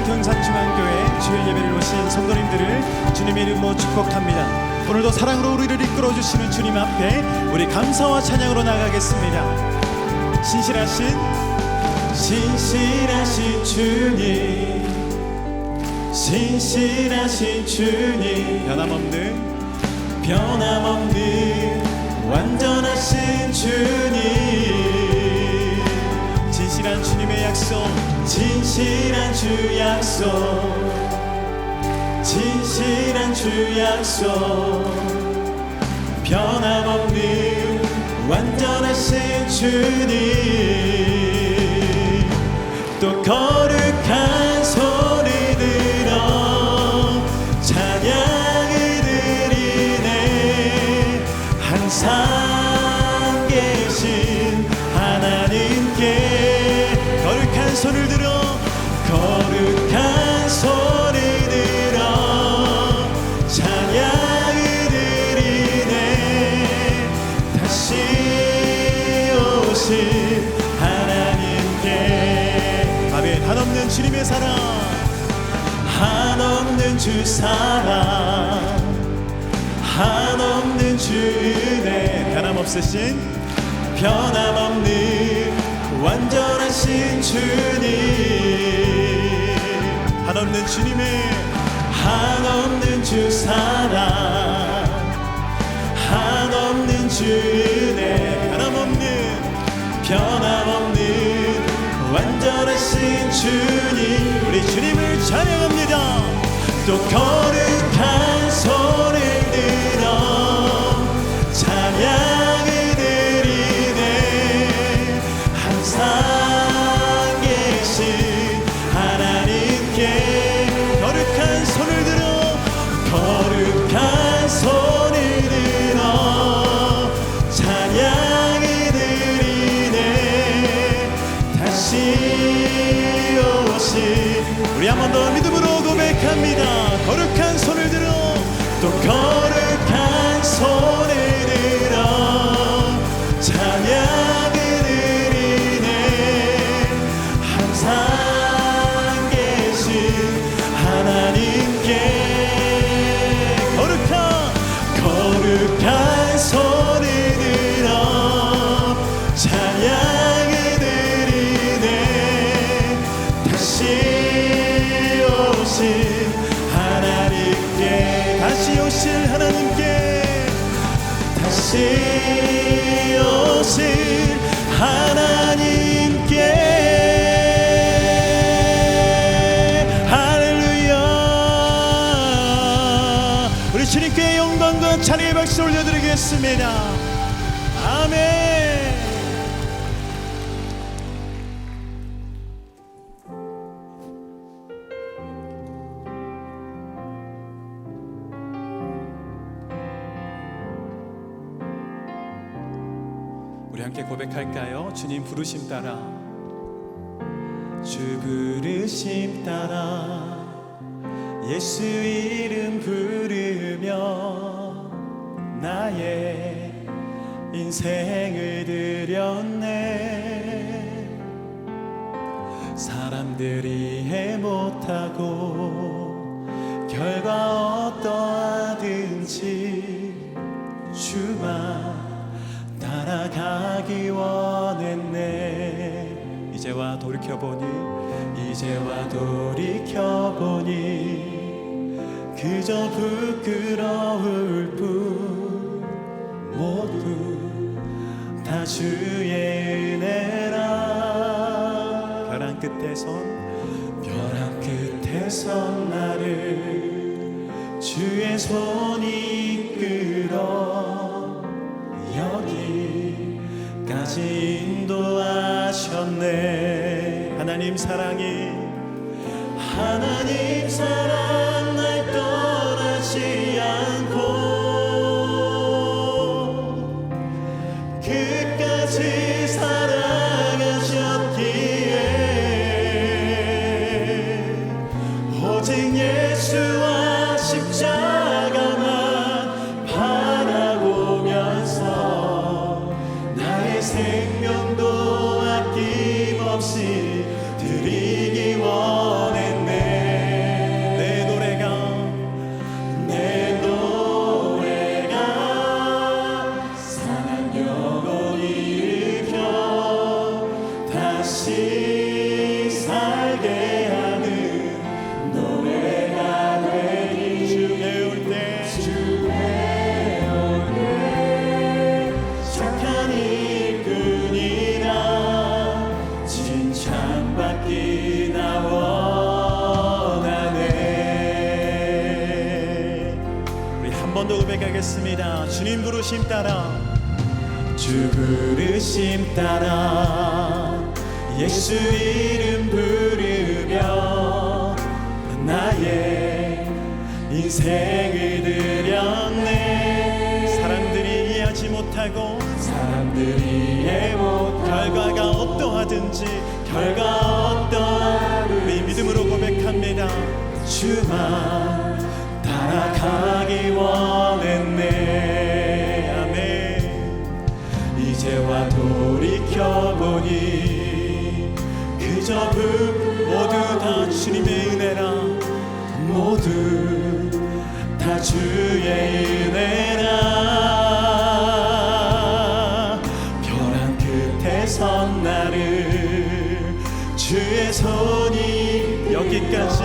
등산중앙교회 주일 예배를 오신 성도님들을 주님의 이름으로 축복합니다. 오늘도 사랑으로 우리를 이끌어 주시는 주님 앞에 우리 감사와 찬양으로 나가겠습니다. 신실하신 주님, 신실하신 주님, 변함없는 완전하신 주님, 진실한 주님의 약속, 진실한 주 약속, 진실한 주 약속, 변함없는 완전하신 주님, 또 거룩한 손을 들어 찬양을 드리네. 항상 계신 하나님께 거룩한 손을 들어, 거룩한 손을 들어 찬양을 드리네. 다시 오신 하나님께. 아멘. 한없는 주님의 사랑, 한없는 주 사랑, 한없는 주 은혜, 변함없는 완전하신 주님, 한없는 주님의, 한없는 주 사랑, 한없는 주 은혜, 변함없는 완전하신 주님, 우리 주님을 찬양합니다. 또 거룩한 손을 들어 찬양을 드리네. 항상 계신 하나님께 거룩한 손을 들어, 거룩한 손을 들어 찬양을 드리네. 다시 오신, 우리 한 번 더 믿음으로 고백합니다. 거룩한 손을 들어, 또 거룩한 손을 들어 찬양을 드리네. 항상 계신 하나님께 거룩한 손을 들어 찬양을 드리네. 다시 오신 하나님께, 다시 오실 하나님께, 다시 오실 하나님께. 할렐루야. 우리 주님께 영광과 찬양의 박수 올려드리겠습니다. 아멘. 우리 함께 고백할까요? 주님 부르심 따라, 주 부르심 따라 예수 이름 부르며 나의 인생을 드렸네. 사람들이 해 못하고 결과 어떠하든지 주만 따라가기 원했네. 이제와 돌이켜보니 그저 부끄러울 뿐 모두 다 주의 은혜라. 벼랑 끝에선 나를 주의 손이 이끌어 여기까지 인도하셨네. 하나님 사랑 날 떠나지 않고 끝까지 사랑하셨기에 오직 예수와 십자가만 바라보면서 나의 생명도 아낌없이 드리기 원했네. 나가겠습니다. 주님 부르심 따라, 주 부르심 따라 예수 이름 부르며 나의 인생을 드렸네. 사람들이 이해하지 못하고 결과가 어떠하든지 우리 믿음으로 고백합니다. 주만 따라가기 원했네. 아멘. 이제와 돌이켜보니 그저 모두 다 주님의 은혜라, 모두 다 주의 은혜라. 벼랑 끝에 선 나를 주의 손이 여기까지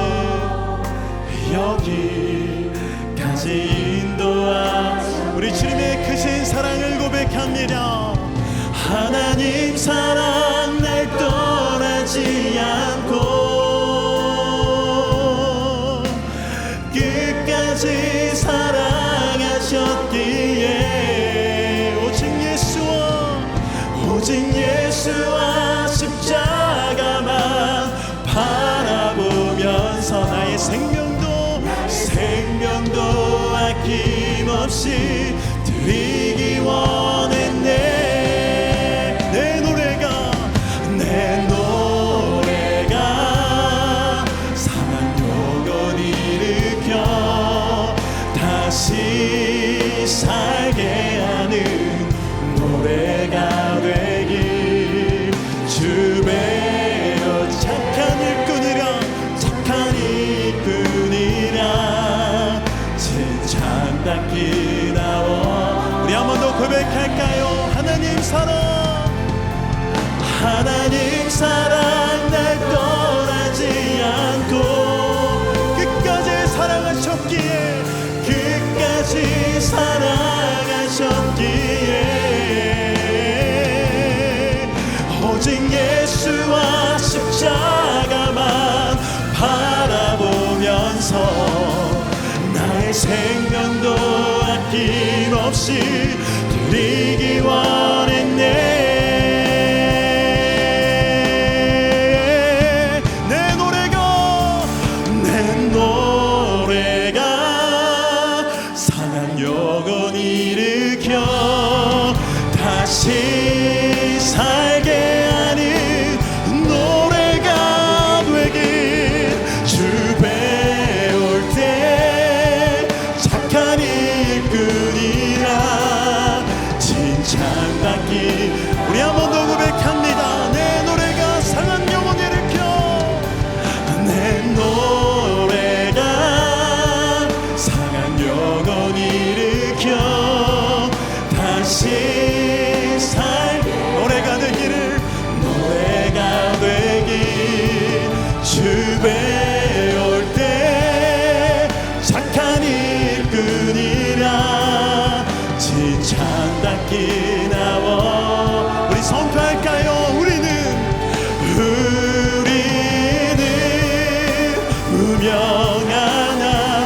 인도하사 우리 주님의 크신 사랑을 고백합니다. 하나님 사랑 날 떠나지 않고 끝까지 사랑하셨기에 오직 예수와 십자가만 바라보면서 나의 생명도 아낌없이 드리기 원했네. 내 노래가 상한 영혼 일으켜 다시 살게 하는 노래가 되길. 주 배려 착한 일꾼이라 칭찬받기 나와. 우리 한 번 더 고백할까요? 하나님 사랑 날 떠나지 않고 끝까지 사랑하셨기에 오직 예수와 십자가만 바라보면서 나의 생명도 아낌없이 드리기 원했네. 내 노래가 상한 영혼 일으켜 다시 살게 하는 노래가 되길. 주 배울 때 착한 일꾼이라 칭찬받기. 우리 한 번 더 고백합니다. 내 노래가 상한 영혼 일으켜, 내 노래가 상한 영혼 일으켜 다시 살 노래가 되기를. 주 배울 때 착한 일꾼이라 칭찬받기 나와. 우리 선포할까요? 우리는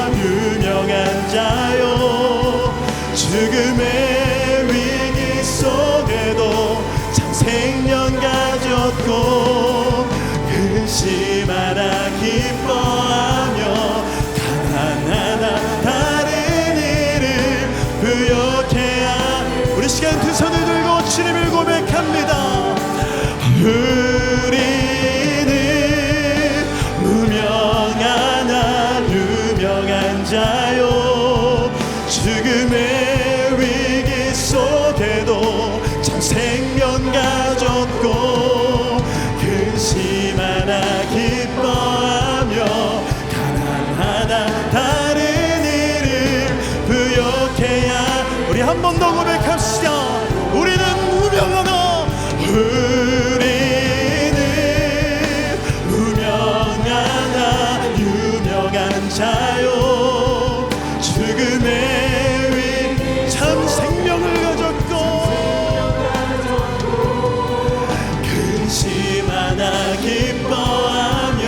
유명한 자요. 죽음의 위기 속에도 참 생명 가졌고 근심하나 기뻐하며 가난하다 다른 일을 부욕해야. 우리 시간 두 손을 들고 주님을 고백합니다. 우리는 유명한 자요. 죽음의 위기 속에도 참 생명 가졌고 근심하나 기뻐하며 가난하다 다른 일을 부욕해야. 우리 한 번 더 고백합시다. 우리는 유명한 자요. 죽음의 위 참 생명을 가졌고 근심하나 기뻐하며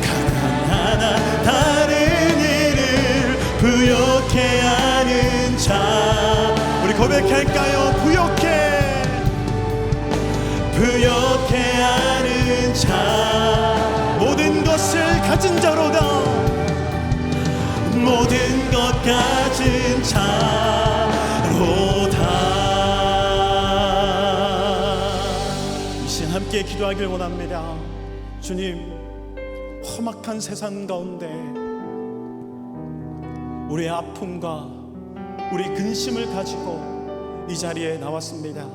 가난하다 다른 일을 부욕해 하는 자. 고백해 할까요? 부욕해 하는 자, 모든 것을 가진 자로다. 모든 것 가진 자로다. 이 시간 함께 기도하길 원합니다. 주님, 험악한 세상 가운데 우리의 아픔과 우리 근심을 가지고 이 자리에 나왔습니다.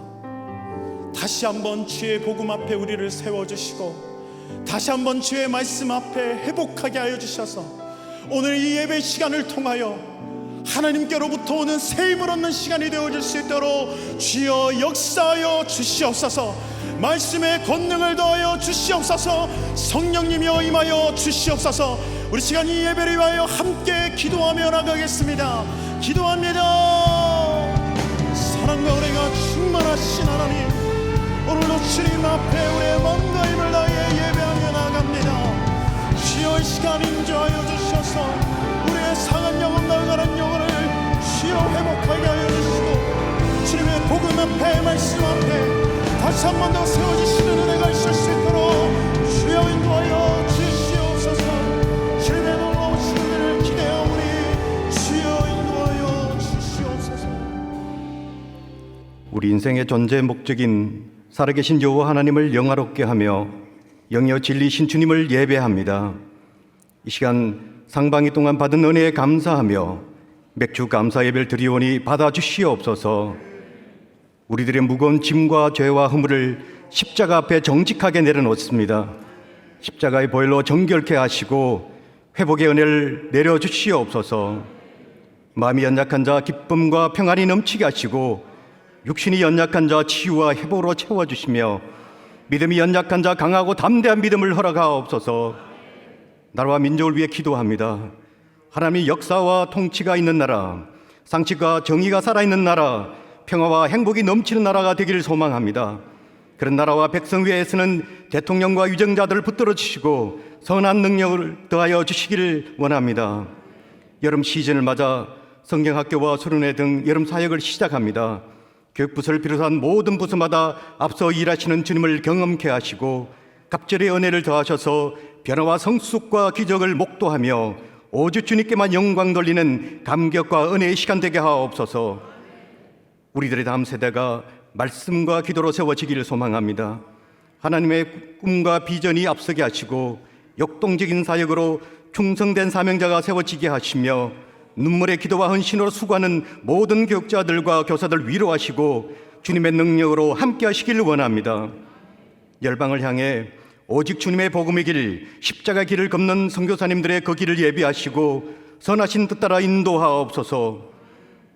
다시 한번 주의 복음 앞에 우리를 세워주시고 다시 한번 주의 말씀 앞에 회복하게 하여 주셔서 오늘 이 예배 시간을 통하여 하나님께로부터 오는 새 힘을 얻는 시간이 되어질 수 있도록 주여 역사하여 주시옵소서. 말씀의 권능을 더하여 주시옵소서. 성령님이여 임하여 주시옵소서. 우리 시간 이 예배를 위하여 함께 기도하며 나가겠습니다. 기도합니다. 사랑과 은혜가 충만하신 하나님, 오늘도 주님 앞에 우리의 마음과 힘을 다해 예배하며 나갑니다. 주여 이 시간 인도하여 주셔서 우리의 상한 영혼, 나가는 영혼을 주여 회복하게 하여 주시고 주님의 복음 앞에 말씀 앞에 다시 한 번 더 세워주시는 은혜가 있을 수 있도록 주여 인도하여 주시옵소서. 주님의 놀라우신 은혜를 기대하오니 주여 인도하여 주시옵소서. 우리 인생의 존재의 목적인 살아계신 여호와 하나님을 영화롭게 하며 영이여 진리신 주님을 예배합니다. 이 시간 상방이 동안 받은 은혜에 감사하며 맥주 감사 예배를 드리오니 받아주시옵소서. 우리들의 무거운 짐과 죄와 허물을 십자가 앞에 정직하게 내려놓습니다. 십자가의 보혈로 정결케 하시고 회복의 은혜를 내려주시옵소서. 마음이 연약한 자 기쁨과 평안이 넘치게 하시고 육신이 연약한 자 치유와 회복으로 채워주시며 믿음이 연약한 자 강하고 담대한 믿음을 허락하옵소서. 나라와 민족을 위해 기도합니다. 하나님의 역사와 통치가 있는 나라, 상식과 정의가 살아있는 나라, 평화와 행복이 넘치는 나라가 되기를 소망합니다. 그런 나라와 백성 위에서는 대통령과 유정자들을 붙들어 주시고 선한 능력을 더하여 주시기를 원합니다. 여름 시즌을 맞아 성경학교와 수련회 등 여름 사역을 시작합니다. 교육부서를 비롯한 모든 부서마다 앞서 일하시는 주님을 경험케 하시고 갑절의 은혜를 더하셔서 변화와 성숙과 기적을 목도하며 오직 주님께만 영광 돌리는 감격과 은혜의 시간 되게 하옵소서. 우리들의 다음 세대가 말씀과 기도로 세워지기를 소망합니다. 하나님의 꿈과 비전이 앞서게 하시고 역동적인 사역으로 충성된 사명자가 세워지게 하시며 눈물의 기도와 헌신으로 수고하는 모든 교육자들과 교사들 위로하시고 주님의 능력으로 함께 하시기를 원합니다. 열방을 향해 오직 주님의 복음의 길, 십자가 길을 걷는 선교사님들의 그 길을 예비하시고 선하신 뜻 따라 인도하옵소서.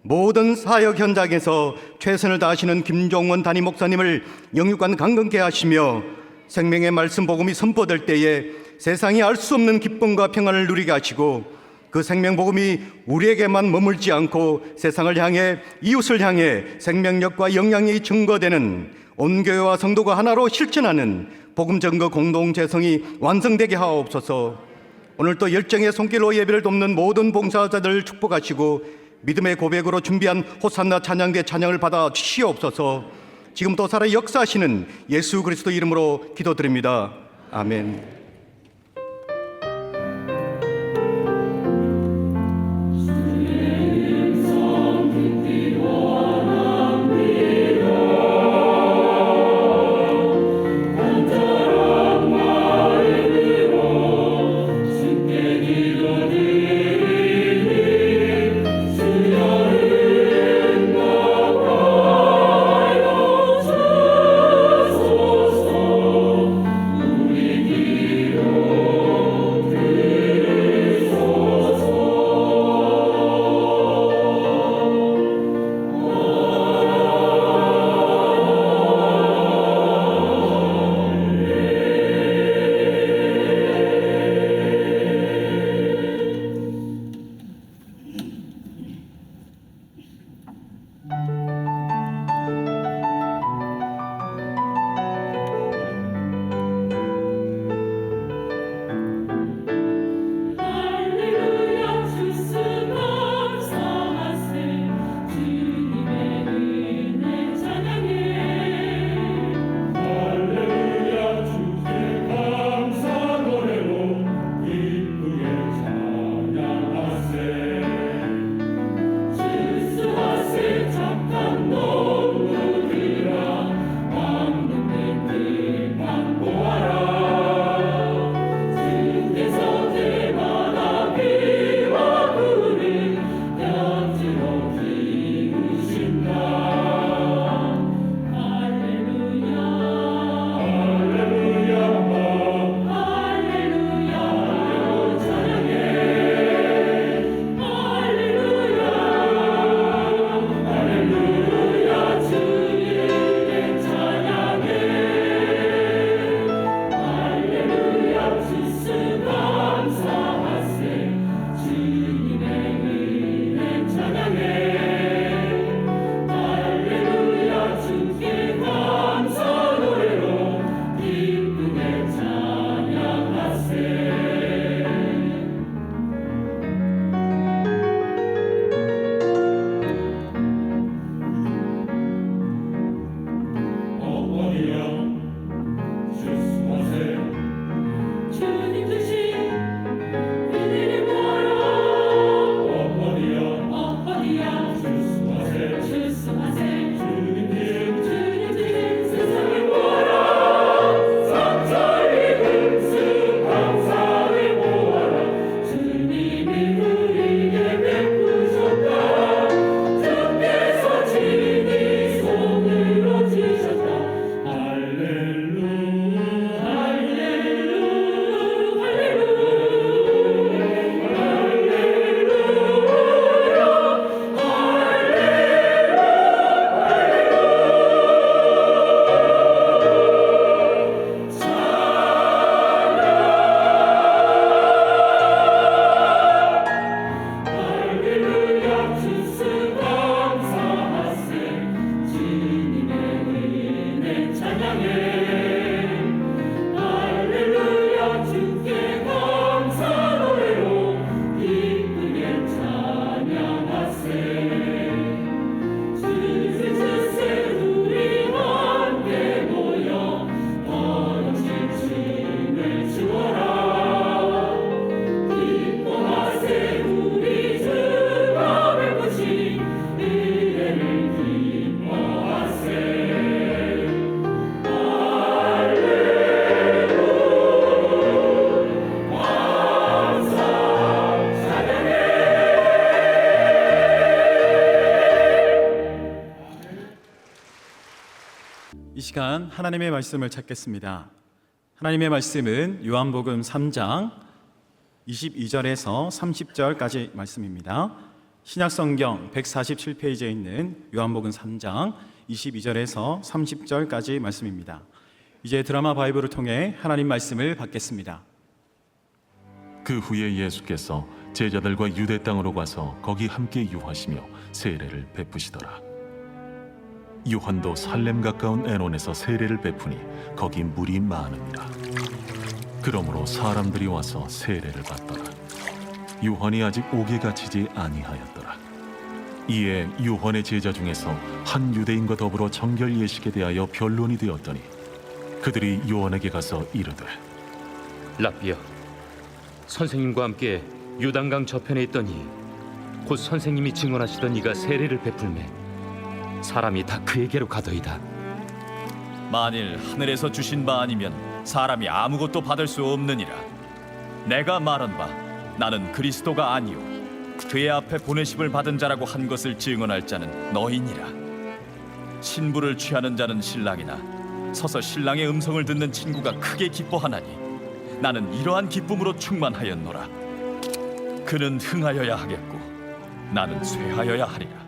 모든 사역 현장에서 최선을 다하시는 김종원 담임 목사님을 영육간 강건케 하시며 생명의 말씀 복음이 선포될 때에 세상이 알 수 없는 기쁨과 평안을 누리게 하시고 그 생명 복음이 우리에게만 머물지 않고 세상을 향해 이웃을 향해 생명력과 영향이 증거되는 온 교회와 성도가 하나로 실천하는 복음 증거 공동 재성이 완성되게 하옵소서. 오늘 또 열정의 손길로 예배를 돕는 모든 봉사자들을 축복하시고 믿음의 고백으로 준비한 호산나 찬양대 찬양을 받아 주시옵소서. 지금 또 살아 역사하시는 예수 그리스도 이름으로 기도드립니다. 아멘. 시간 하나님의 말씀을 찾겠습니다. 하나님의 말씀은 요한복음 3장 22절에서 30절까지 말씀입니다. 신약성경 147페이지에 있는 요한복음 3장 22절에서 30절까지 말씀입니다. 이제 드라마 바이블을 통해 하나님 말씀을 받겠습니다. 그 후에 예수께서 제자들과 유대 땅으로 가서 거기 함께 유하시며 세례를 베푸시더라. 요한도 살렘 가까운 에논에서 세례를 베푸니 거기 물이 많으니라. 그러므로 사람들이 와서 세례를 받더라. 요한이 아직 옥에 갇히지 아니하였더라. 이에 요한의 제자 중에서 한 유대인과 더불어 정결 예식에 대하여 변론이 되었더니 그들이 요한에게 가서 이르되 랍비여, 선생님과 함께 요단강 저편에 있더니 곧 선생님이 증언하시던 이가 세례를 베풀매 사람이 다 그에게로 가더이다. 만일 하늘에서 주신 바 아니면 사람이 아무것도 받을 수 없느니라. 내가 말한 바 나는 그리스도가 아니요 그의 앞에 보내심을 받은 자라고 한 것을 증언할 자는 너희니라. 신부를 취하는 자는 신랑이나 서서 신랑의 음성을 듣는 친구가 크게 기뻐하나니 나는 이러한 기쁨으로 충만하였노라. 그는 흥하여야 하겠고 나는 쇠하여야 하리라.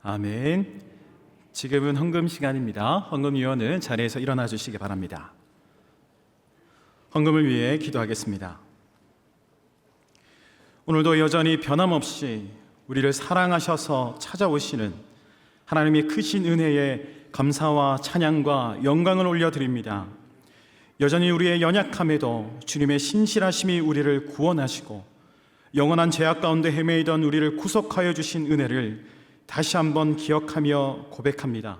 아멘. 지금은 헌금 시간입니다. 헌금위원은 자리에서 일어나 주시기 바랍니다. 헌금을 위해 기도하겠습니다. 오늘도 여전히 변함없이 우리를 사랑하셔서 찾아오시는 하나님의 크신 은혜에 감사와 찬양과 영광을 올려드립니다. 여전히 우리의 연약함에도 주님의 신실하심이 우리를 구원하시고 영원한 죄악 가운데 헤매이던 우리를 구속하여 주신 은혜를 다시 한번 기억하며 고백합니다.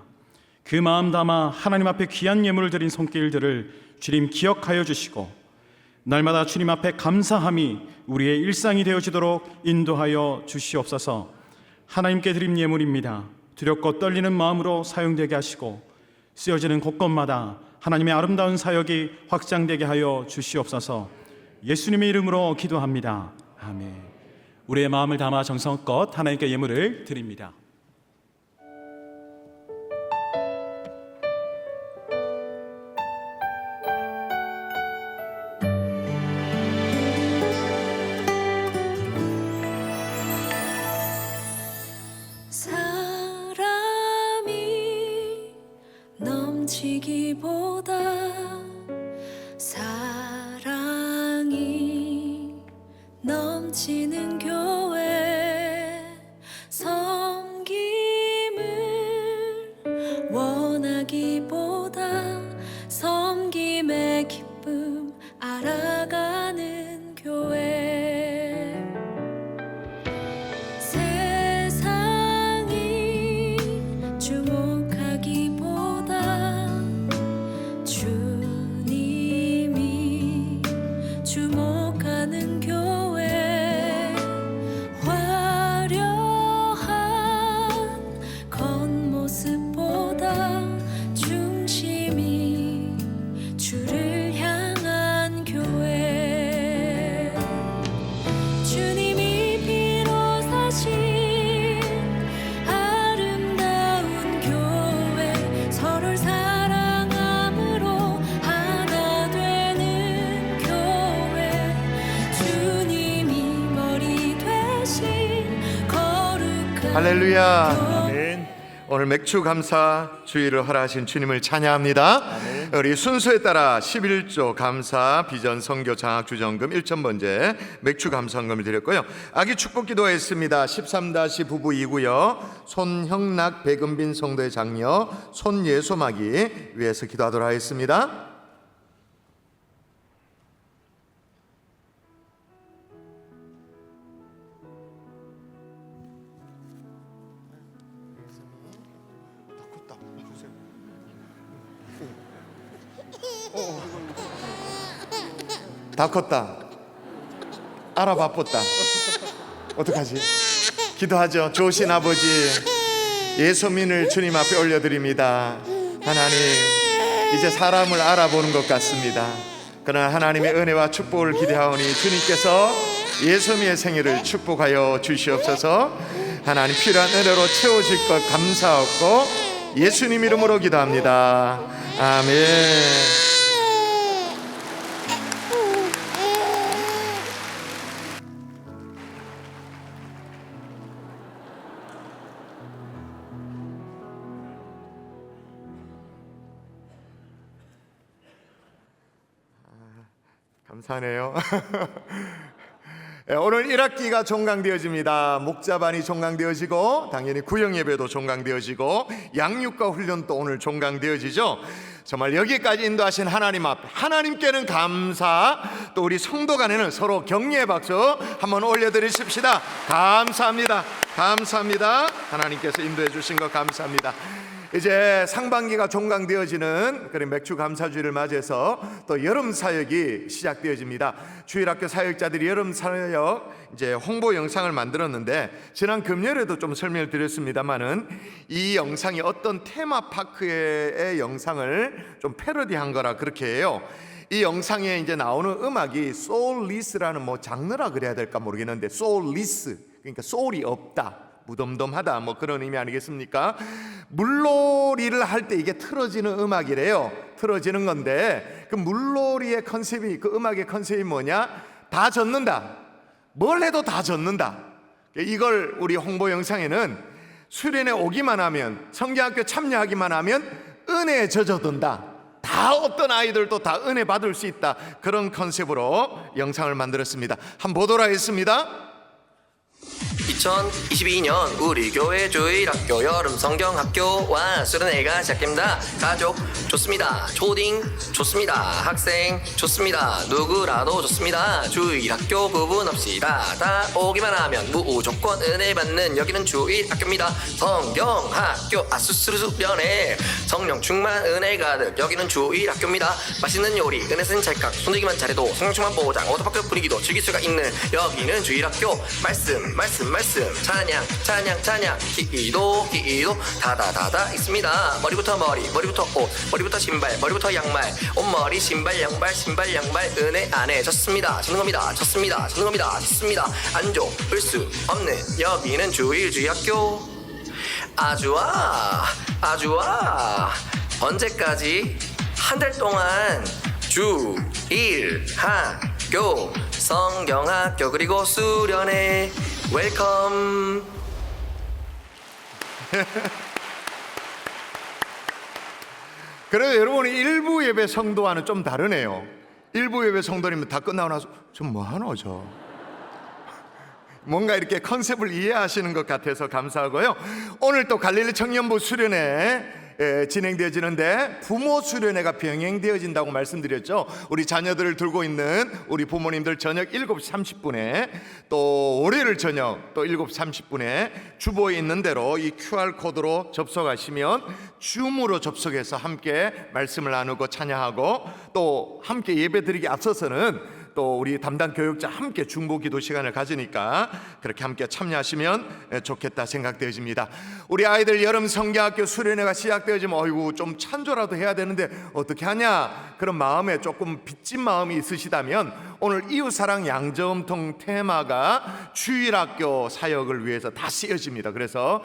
그 마음 담아 하나님 앞에 귀한 예물을 드린 손길들을 주님 기억하여 주시고 날마다 주님 앞에 감사함이 우리의 일상이 되어지도록 인도하여 주시옵소서. 하나님께 드린 예물입니다. 두렵고 떨리는 마음으로 사용되게 하시고 쓰여지는 곳곳마다 하나님의 아름다운 사역이 확장되게 하여 주시옵소서. 예수님의 이름으로 기도합니다. 아멘. 우리의 마음을 담아 정성껏 하나님께 예물을 드립니다. 사람이 넘치기보다 사랑이 넘치는 교회, 섬김을 원하기보다 섬김의 기쁨 알아가는 교회. 세상이 주목하기보다 주님이 주목하는 교회. 화려한 겉모습보다 중심이 주를 향한 교회. 주님이 피로 사신 아름다운 교회, 서로를 사랑함으로 하나 되는 교회. 주님이 머리 되신 거룩한 할렐루야. 오늘 맥주 감사 주의를 허락하신 주님을 찬양합니다. 우리 순서에 따라 11조 감사 비전 선교 장학 주정금 1,000번째 맥주 감사헌금을 드렸고요. 아기 축복 기도했습니다. 13- 부부 2구요. 손형락 백은빈 성도의 장녀 손예소마기 위해서 기도하도록 하겠습니다. 다 컸다. 알아바빴다. 어떡하지? 기도하죠. 좋으신 아버지, 예수민을 주님 앞에 올려드립니다. 하나님, 이제 사람을 알아보는 것 같습니다. 그러나 하나님의 은혜와 축복을 기대하오니 주님께서 예수민의 생일을 축복하여 주시옵소서. 하나님 필요한 은혜로 채워질 것 감사하고 예수님 이름으로 기도합니다. 아멘. 감사하네요. 오늘 1학기가 종강되어집니다. 목자반이 종강되어지고 당연히 구역예배도 종강되어지고 양육과 훈련도 오늘 종강되어지죠. 정말 여기까지 인도하신 하나님 앞에 하나님께는 감사, 또 우리 성도 간에는 서로 격려의 박수 한번 올려드리십시다. 감사합니다. 감사합니다. 하나님께서 인도해 주신 것 감사합니다. 이제 상반기가 종강되어지는 그런 맥주 감사주의를 맞이해서 또 여름 사역이 시작되어집니다. 주일학교 사역자들이 여름 사역 이제 홍보 영상을 만들었는데 지난 금요일에도 좀 설명을 드렸습니다만은 이 영상이 어떤 테마파크의 영상을 좀 패러디한 거라 그렇게 해요. 이 영상에 이제 나오는 음악이 소울리스라는 뭐 장르라 그래야 될까 모르겠는데 소울리스, 그러니까 소울이 없다, 무덤덤하다, 뭐 그런 의미 아니겠습니까? 물놀이를 할 때 이게 틀어지는 음악이래요. 틀어지는 건데 그 물놀이의 컨셉이, 그 음악의 컨셉이 뭐냐? 다 젖는다. 뭘 해도 다 젖는다. 이걸 우리 홍보 영상에는 수련회 오기만 하면, 성경학교 참여하기만 하면 은혜에 젖어든다. 다 어떤 아이들도 다 은혜 받을 수 있다. 그런 컨셉으로 영상을 만들었습니다. 한번 보도록 하겠습니다. 2022년 우리 교회 주일학교 여름 성경학교와 수련회가 시작됩니다. 가족 좋습니다. 초딩 좋습니다. 학생 좋습니다. 누구라도 좋습니다. 주일학교 구분 없이 다 오기만 하면 무조건 은혜 받는 여기는 주일학교입니다. 성경학교 아수스루 수련회 성령 충만 은혜 가득 여기는 주일학교입니다. 맛있는 요리 은혜선 찰칵 손들기만 잘해도 성령 충만 보장 워터파크 분위기도 즐길 수가 있는 여기는 주일학교. 말씀 찬양 기도 다다다다 있습니다. 머리부터 머리부터 옷, 머리부터 신발, 머리부터 양말, 옷머리 신발 양말 은혜 안에 졌습니다. 졌는 겁니다. 안 좋을 수 없는 여기는 주일학교. 아주아 언제까지? 한 달 동안 주일학교 성경학교 그리고 수련회 웰컴. 그래도 여러분이 일부 예배 성도와는 좀 다르네요. 일부 예배 성도님은 다 끝나고 나서 좀 뭐하노 저 뭔가 이렇게 컨셉을 이해하시는 것 같아서 감사하고요. 오늘 또 갈릴리 청년부 수련회 진행되어지는데 부모 수련회가 병행되어진다고 말씀드렸죠. 우리 자녀들을 들고 있는 우리 부모님들 저녁 7시 30분에 또 월요일 저녁 또 7시 30분에 주보에 있는 대로 이 QR코드로 접속하시면 줌으로 접속해서 함께 말씀을 나누고 찬양하고 또 함께 예배드리기 앞서서는 또 우리 담당 교육자 함께 중보 기도 시간을 가지니까 그렇게 함께 참여하시면 좋겠다 생각되어집니다. 우리 아이들 여름 성경학교 수련회가 시작되어지면 어이구 좀 찬조라도 해야 되는데 어떻게 하냐 그런 마음에 조금 빚진 마음이 있으시다면 오늘 이웃사랑 양저음통 테마가 주일학교 사역을 위해서 다 쓰여집니다. 그래서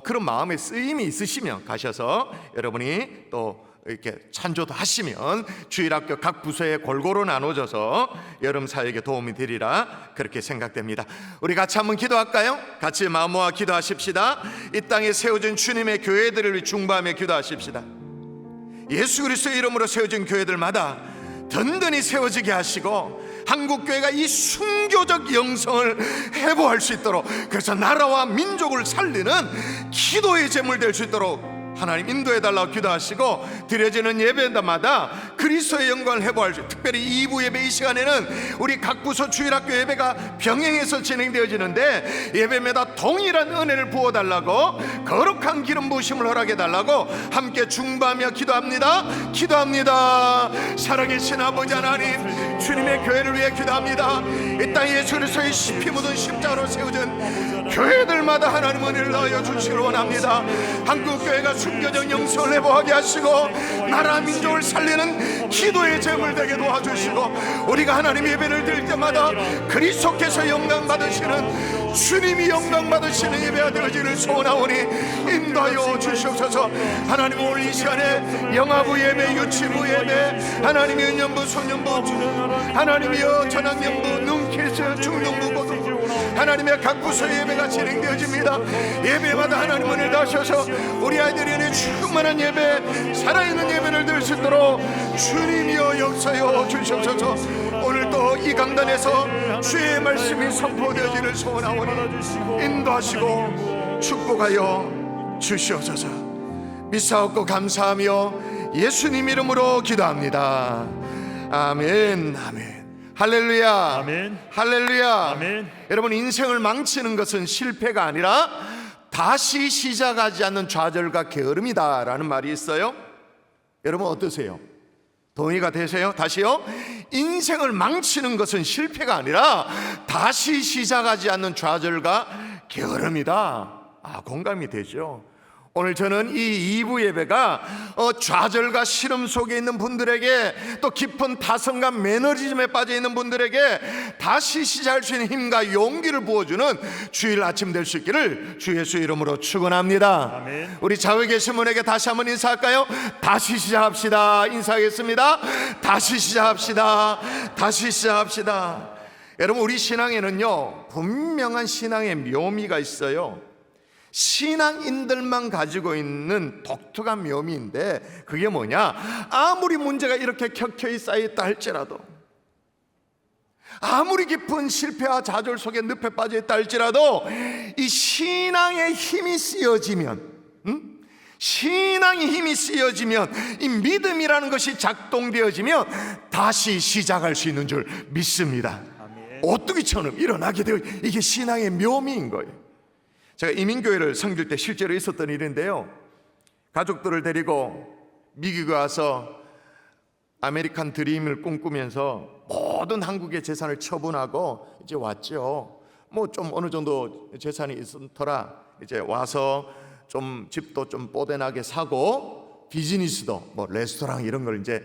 그런 마음에 쓰임이 있으시면 가셔서 여러분이 또 이렇게 찬조도 하시면 주일학교 각 부서에 골고루 나눠져서 여름 사역에 도움이 되리라 그렇게 생각됩니다. 우리 같이 한번 기도할까요? 같이 마음 모아 기도하십시다. 이 땅에 세워진 주님의 교회들을 위해 중보하며 기도하십시다. 예수 그리스도의 이름으로 세워진 교회들마다 든든히 세워지게 하시고 한국교회가 이 순교적 영성을 회복할 수 있도록, 그래서 나라와 민족을 살리는 기도의 제물 될 수 있도록 하나님 인도해달라고 기도하시고, 드려지는 예배마다 그리스도의 영광을 회복할 수, 특별히 2부 예배 이 시간에는 우리 각 부서 주일학교 예배가 병행해서 진행되어지는데 예배마다 동일한 은혜를 부어달라고, 거룩한 기름 부으심을 허락해달라고 함께 중보하며 기도합니다. 사랑이신 아버지 하나님, 주님의 교회를 위해 기도합니다. 이 땅에 예수 그리스도의 피 묻은 십자가로 세워진 교회들마다 하나님 은혜를 넣어 주시길 원합니다. 한국교회가 순교적 영성을 회복하게 하시고 나라 민족을 살리는 기도의 제물 되게 도와주시고, 우리가 하나님 예배를 드릴 때마다 그리스도께서 영광 받으시는 주님이 영광 받으시는 예배가 되어지를 소원하오니 인도하여 주시옵소서. 하나님 오늘 이 시간에 영아부 예배, 유치부 예배, 하나님의 은연부, 소년부, 하나님이여 전학년부, 능키스, 중년부, 고등부, 하나님의 각 부서의 예배가 진행되어집니다. 예배마다 하나님 은혜를 다하셔서 우리 아이들이 은혜 충만한 예배, 살아있는 예배를 드릴 수 있도록 주님이여 역사여 주시옵소서. 오늘도 이 강단에서 주의 말씀이 선포되어지를 소원하오니 인도하시고 축복하여 주시옵소서. 믿사옵고 감사하며 예수님 이름으로 기도합니다. 아멘. 아멘. 할렐루야. 아멘. 할렐루야. 아멘. 여러분, 인생을 망치는 것은 실패가 아니라 다시 시작하지 않는 좌절과 게으름이다 라는 말이 있어요. 여러분 어떠세요? 동의가 되세요? 다시요. 인생을 망치는 것은 실패가 아니라 다시 시작하지 않는 좌절과 게으름이다. 공감이 되죠. 오늘 저는 이 2부 예배가 좌절과 시름 속에 있는 분들에게, 또 깊은 타성과 매너리즘에 빠져 있는 분들에게 다시 시작할 수 있는 힘과 용기를 부어주는 주일 아침 될 수 있기를 주 예수 이름으로 축원합니다. 아멘. 우리 좌우에 계신 분에게 다시 한번 인사할까요? 다시 시작합시다. 인사하겠습니다. 다시 시작합시다. 다시 시작합시다. 여러분, 우리 신앙에는요 분명한 신앙의 묘미가 있어요. 신앙인들만 가지고 있는 독특한 묘미인데, 그게 뭐냐? 아무리 문제가 이렇게 켜켜이 쌓여있다 할지라도, 아무리 깊은 실패와 좌절 속에 늪에 빠져있다 할지라도, 이 신앙의 힘이 쓰여지면, 신앙의 힘이 쓰여지면, 이 믿음이라는 것이 작동되어지면 다시 시작할 수 있는 줄 믿습니다. 오뚜기처럼 일어나게 되어, 이게 신앙의 묘미인 거예요. 제가 이민교회를 섬길 때 실제로 있었던 일인데요, 가족들을 데리고 미국에 와서 아메리칸 드림을 꿈꾸면서 모든 한국의 재산을 처분하고 이제 왔죠. 뭐 좀 어느 정도 재산이 있더라 이제 와서 좀 집도 좀 뽀대나게 사고 비즈니스도 뭐 레스토랑 이런 걸 이제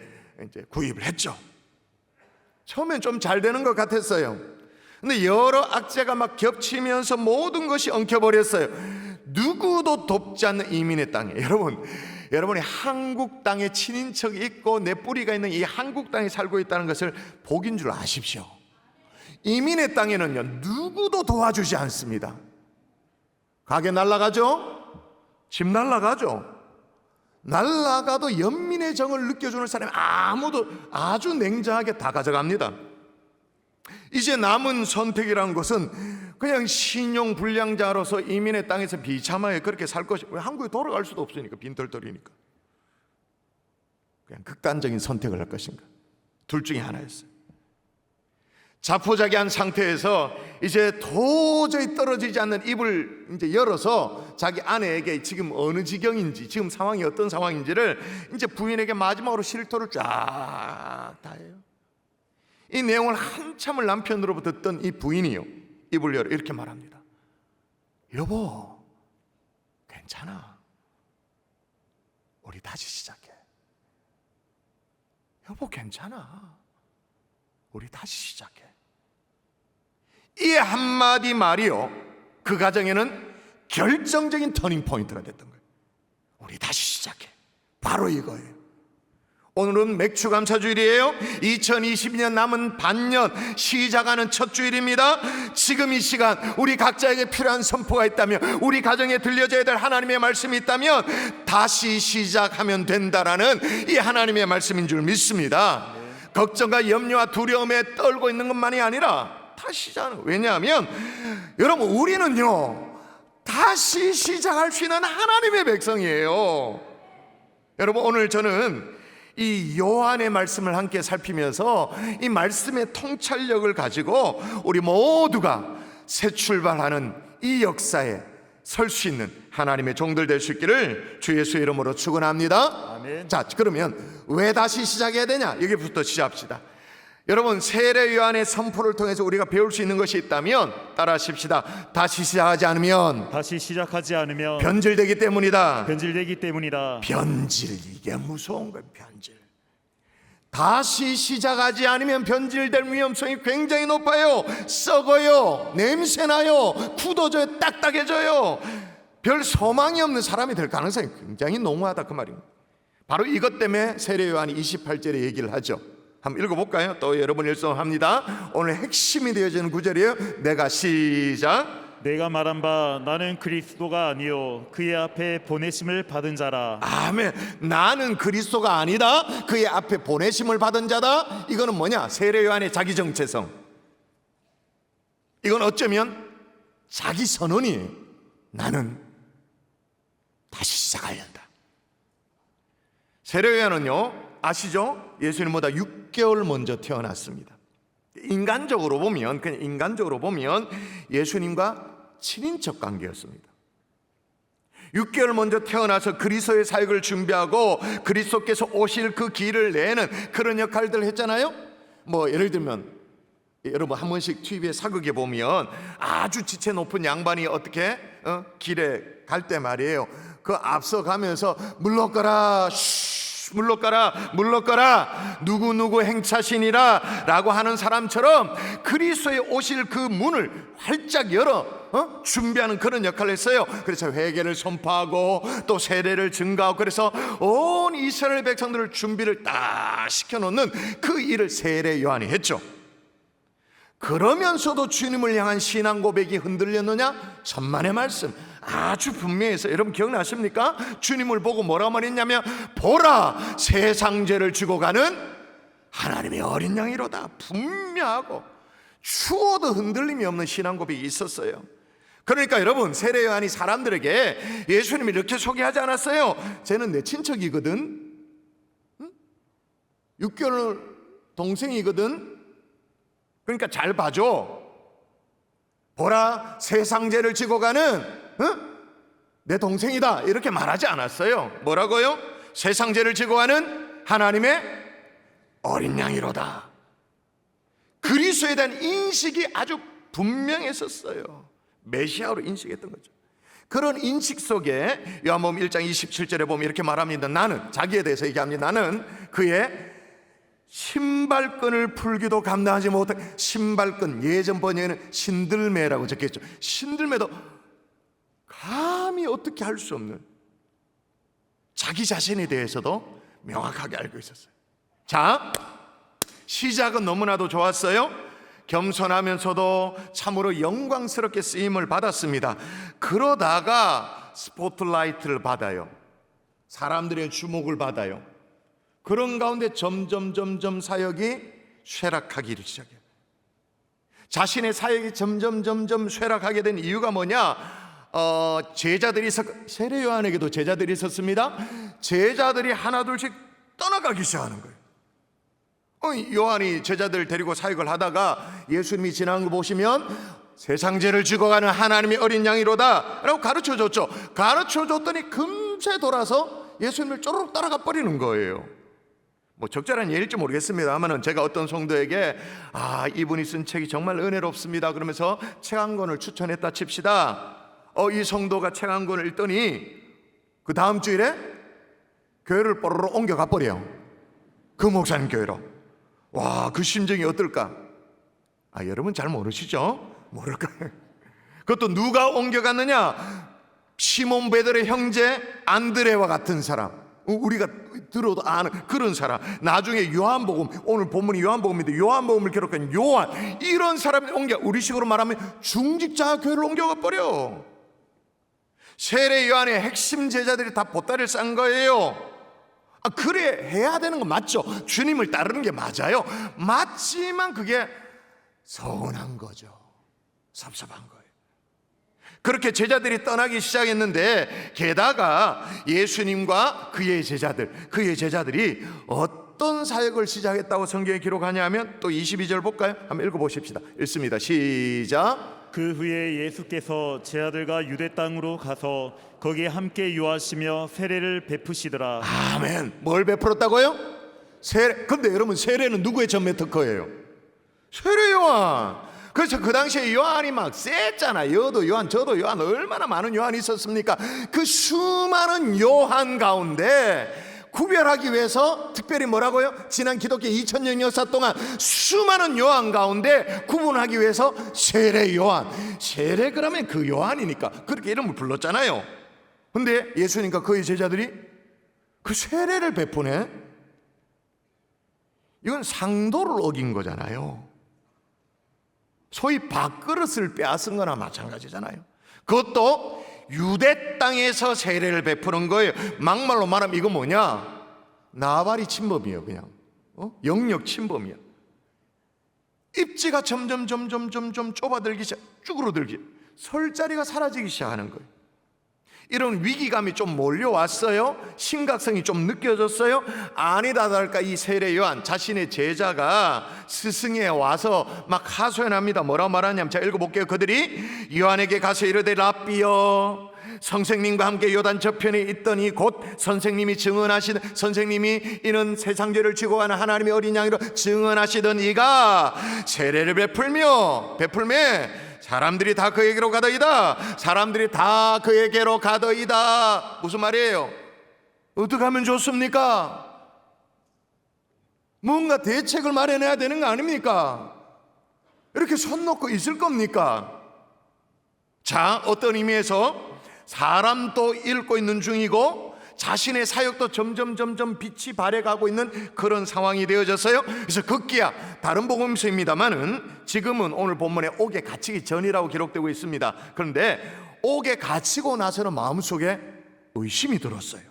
구입을 했죠. 처음엔 좀 잘 되는 것 같았어요. 근데 여러 악재가 막 겹치면서 모든 것이 엉켜버렸어요. 누구도 돕지 않는 이민의 땅에, 여러분이 한국 땅에 친인척이 있고 내 뿌리가 있는 이 한국 땅에 살고 있다는 것을 복인 줄 아십시오. 이민의 땅에는요 누구도 도와주지 않습니다. 가게 날라가죠? 집 날라가죠? 날라가도 연민의 정을 느껴주는 사람이 아무도, 아주 냉정하게 다 가져갑니다. 이제 남은 선택이라는 것은 그냥 신용 불량자로서 이민의 땅에서 비참하게 그렇게 살 것이, 한국에 돌아갈 수도 없으니까, 빈털터리니까. 그냥 극단적인 선택을 할 것인가, 둘 중에 하나였어요. 자포자기한 상태에서 이제 도저히 떨어지지 않는 입을 이제 열어서 자기 아내에게 지금 어느 지경인지, 지금 상황이 어떤 상황인지를 이제 부인에게 마지막으로 실토를 쫙 다 해요. 이 내용을 한참을 남편으로부터 듣던 이 부인이요, 입을 열어 이렇게 말합니다. 여보, 괜찮아. 우리 다시 시작해. 여보, 괜찮아. 우리 다시 시작해. 이 한마디 말이요, 그 가정에는 결정적인 터닝 포인트가 됐던 거예요. 우리 다시 시작해. 바로 이거예요. 오늘은 맥주감사주일이에요. 2022년 남은 반년 시작하는 첫 주일입니다. 지금 이 시간 우리 각자에게 필요한 선포가 있다면, 우리 가정에 들려져야 될 하나님의 말씀이 있다면 다시 시작하면 된다라는 이 하나님의 말씀인 줄 믿습니다. 걱정과 염려와 두려움에 떨고 있는 것만이 아니라 다시 시작하는, 왜냐하면 여러분, 우리는요 다시 시작할 수 있는 하나님의 백성이에요. 여러분, 오늘 저는 이 요한의 말씀을 함께 살피면서 이 말씀의 통찰력을 가지고 우리 모두가 새 출발하는 이 역사에 설 수 있는 하나님의 종들 될 수 있기를 주 예수의 이름으로 축원합니다. 아멘. 자, 그러면 왜 다시 시작해야 되냐? 여기부터 시작합시다. 여러분, 세례 요한의 선포를 통해서 우리가 배울 수 있는 것이 있다면 따라하십시다. 다시 시작하지 않으면 변질되기 때문이다. 변질되기 때문이다. 변질, 이게 무서운 거예요. 변질. 다시 시작하지 않으면 변질될 위험성이 굉장히 높아요. 썩어요, 냄새나요, 굳어져요, 딱딱해져요. 별 소망이 없는 사람이 될 가능성이 굉장히 농후하다 그 말입니다. 바로 이것 때문에 세례 요한이 28절에 얘기를 하죠. 한번 읽어볼까요? 또 여러분 일성합니다. 오늘 핵심이 되어지는 구절이에요. 내가 시작. 내가 말한 바 나는 그리스도가 아니요 그의 앞에 보내심을 받은 자라. 아멘. 나는 그리스도가 아니다, 그의 앞에 보내심을 받은 자다. 이거는 뭐냐? 세례 요한의 자기 정체성. 이건 어쩌면 자기 선언이에요. 나는 다시 시작하려다. 세례 요한은요, 아시죠? 예수님보다 6개월 먼저 태어났습니다. 인간적으로 보면, 그냥 인간적으로 보면 예수님과 친인척 관계였습니다. 6개월 먼저 태어나서 그리스도의 사역을 준비하고 그리스도께서 오실 그 길을 내는 그런 역할들을 했잖아요. 뭐 예를 들면 여러분 한 번씩 TV에 사극에 보면 아주 지체 높은 양반이 어떻게 길에 갈 때 말이에요, 그 앞서 가면서 물러가라, 물러가라, 물러가라, 누구누구 행차신이라 라고 하는 사람처럼 그리스도의 오실 그 문을 활짝 열어 준비하는 그런 역할을 했어요. 그래서 회개를 선포하고 또 세례를 증가하고, 그래서 온 이스라엘 백성들을 준비를 딱 시켜놓는 그 일을 세례 요한이 했죠. 그러면서도 주님을 향한 신앙 고백이 흔들렸느냐? 천만의 말씀 아주 분명해서, 여러분 기억나십니까? 주님을 보고 뭐라고 말했냐면, 보라, 세상 죄를 지고 가는 하나님의 어린 양이로다. 분명하고 추워도 흔들림이 없는 신앙 고백이 있었어요. 그러니까 여러분, 세례 요한이 사람들에게 예수님을 이렇게 소개하지 않았어요. 쟤는 내 친척이거든, 6개월 동생이거든, 그러니까 잘 봐줘. 보라, 세상 죄를 지고 가는 내 동생이다, 이렇게 말하지 않았어요. 뭐라고요? 세상 죄를 지고 가는 하나님의 어린 양이로다. 그리스도에 대한 인식이 아주 분명했었어요. 메시아로 인식했던 거죠. 그런 인식 속에 요한복음 1장 27절에 보면 이렇게 말합니다. 나는, 자기에 대해서 얘기합니다. 나는 그의 신발끈을 풀기도 감당하지 못한, 신발끈 예전 번역에는 신들매라고 적혀있죠. 신들매도 감히 어떻게 할 수 없는, 자기 자신에 대해서도 명확하게 알고 있었어요. 자, 시작은 너무나도 좋았어요. 겸손하면서도 참으로 영광스럽게 쓰임을 받았습니다. 그러다가 스포트라이트를 받아요. 사람들의 주목을 받아요. 그런 가운데 점점 사역이 쇠락하기를 시작해요. 자신의 사역이 점점 쇠락하게 된 이유가 뭐냐? 제자들이 세례 요한에게도 제자들이 있었습니다. 제자들이 하나둘씩 떠나가기 시작하는 거예요. 요한이 제자들을 데리고 사역을 하다가 예수님이 지나간 거 보시면 세상 죄를 지고 가는 하나님의 어린 양이로다 라고 가르쳐줬죠. 가르쳐줬더니 금세 돌아서 예수님을 쪼르륵 따라가 버리는 거예요. 뭐 적절한 예일지 모르겠습니다만은 제가 어떤 성도에게 이분이 쓴 책이 정말 은혜롭습니다 그러면서 책 한 권을 추천했다 칩시다. 이 성도가 책 한 권을 읽더니 그 다음 주일에 교회를 뽀로로 옮겨가 버려요. 그 목사님 교회로. 와, 그 심정이 어떨까? 여러분 잘 모르시죠? 모를까요? 그것도 누가 옮겨갔느냐? 시몬 베드로의 형제 안드레와 같은 사람, 우리가 들어도 아는 그런 사람. 나중에 요한복음, 오늘 본문이 요한복음인데 요한복음을 기록한 요한, 이런 사람이 우리 식으로 말하면 중직자 교회를 옮겨가 버려. 세례 요한의 핵심 제자들이 다 보따리를 싼 거예요. 그래 해야 되는 거 맞죠? 주님을 따르는 게 맞아요. 맞지만 그게 서운한 거죠. 섭섭한 거예요. 그렇게 제자들이 떠나기 시작했는데, 게다가 예수님과 그의 제자들이 어떤 사역을 시작했다고 성경에 기록하냐면, 또 22절 볼까요? 한번 읽어보십시다. 읽습니다. 시작. 그 후에 예수께서 제 아들과 유대 땅으로 가서 거기에 함께 유하시며 세례를 베푸시더라. 아멘. 뭘 베풀었다고요? 세례. 근데 여러분, 세례는 누구의 전매 특허예요? 세례 요한. 그래서 그 당시에 요한이 막 셌잖아. 여도 요한, 저도 요한, 얼마나 많은 요한이 있었습니까? 그 수많은 요한 가운데 구별하기 위해서 특별히 뭐라고요? 지난 기독교 2000년 역사 동안 수많은 요한 가운데 구분하기 위해서 세례 요한. 세례 그러면 그 요한이니까 그렇게 이름을 불렀잖아요. 근데 예수님과 그의 제자들이 그 세례를 베푸네. 이건 상도를 어긴 거잖아요. 소위 밥그릇을 빼앗은 거나 마찬가지잖아요. 그것도 유대 땅에서 세례를 베푸는 거예요. 막말로 말하면 이거 뭐냐? 나발이 침범이에요. 그냥 영역 침범이야. 입지가 점점 좁아들기 시작, 쭈그러들기, 설 자리가 사라지기 시작하는 거예요. 이런 위기감이 좀 몰려왔어요. 심각성이 좀 느껴졌어요. 아니다 다를까 이 세례 요한 자신의 제자가 스승에 와서 막 하소연합니다. 뭐라고 말하냐면 제가 읽어볼게요. 그들이 요한에게 가서 이르되 랍비여, 선생님과 함께 요단 저편에 있더니 곧 선생님이 증언하시던, 선생님이 이는 세상 죄를 지고 가는 하나님의 어린 양이로 증언하시던 이가 세례를 베풀며 사람들이 다 그에게로 가더이다. 사람들이 다 그에게로 가더이다. 무슨 말이에요? 어떻게 하면 좋습니까? 뭔가 대책을 마련해야 되는 거 아닙니까? 이렇게 손 놓고 있을 겁니까? 자, 어떤 의미에서 사람도 읽고 있는 중이고 자신의 사역도 점점 빛이 발해가고 있는 그런 상황이 되어졌어요. 그래서 급기야 다른 복음서입니다만은 지금은 오늘 본문에 옥에 갇히기 전이라고 기록되고 있습니다. 그런데 옥에 갇히고 나서는 마음속에 의심이 들었어요.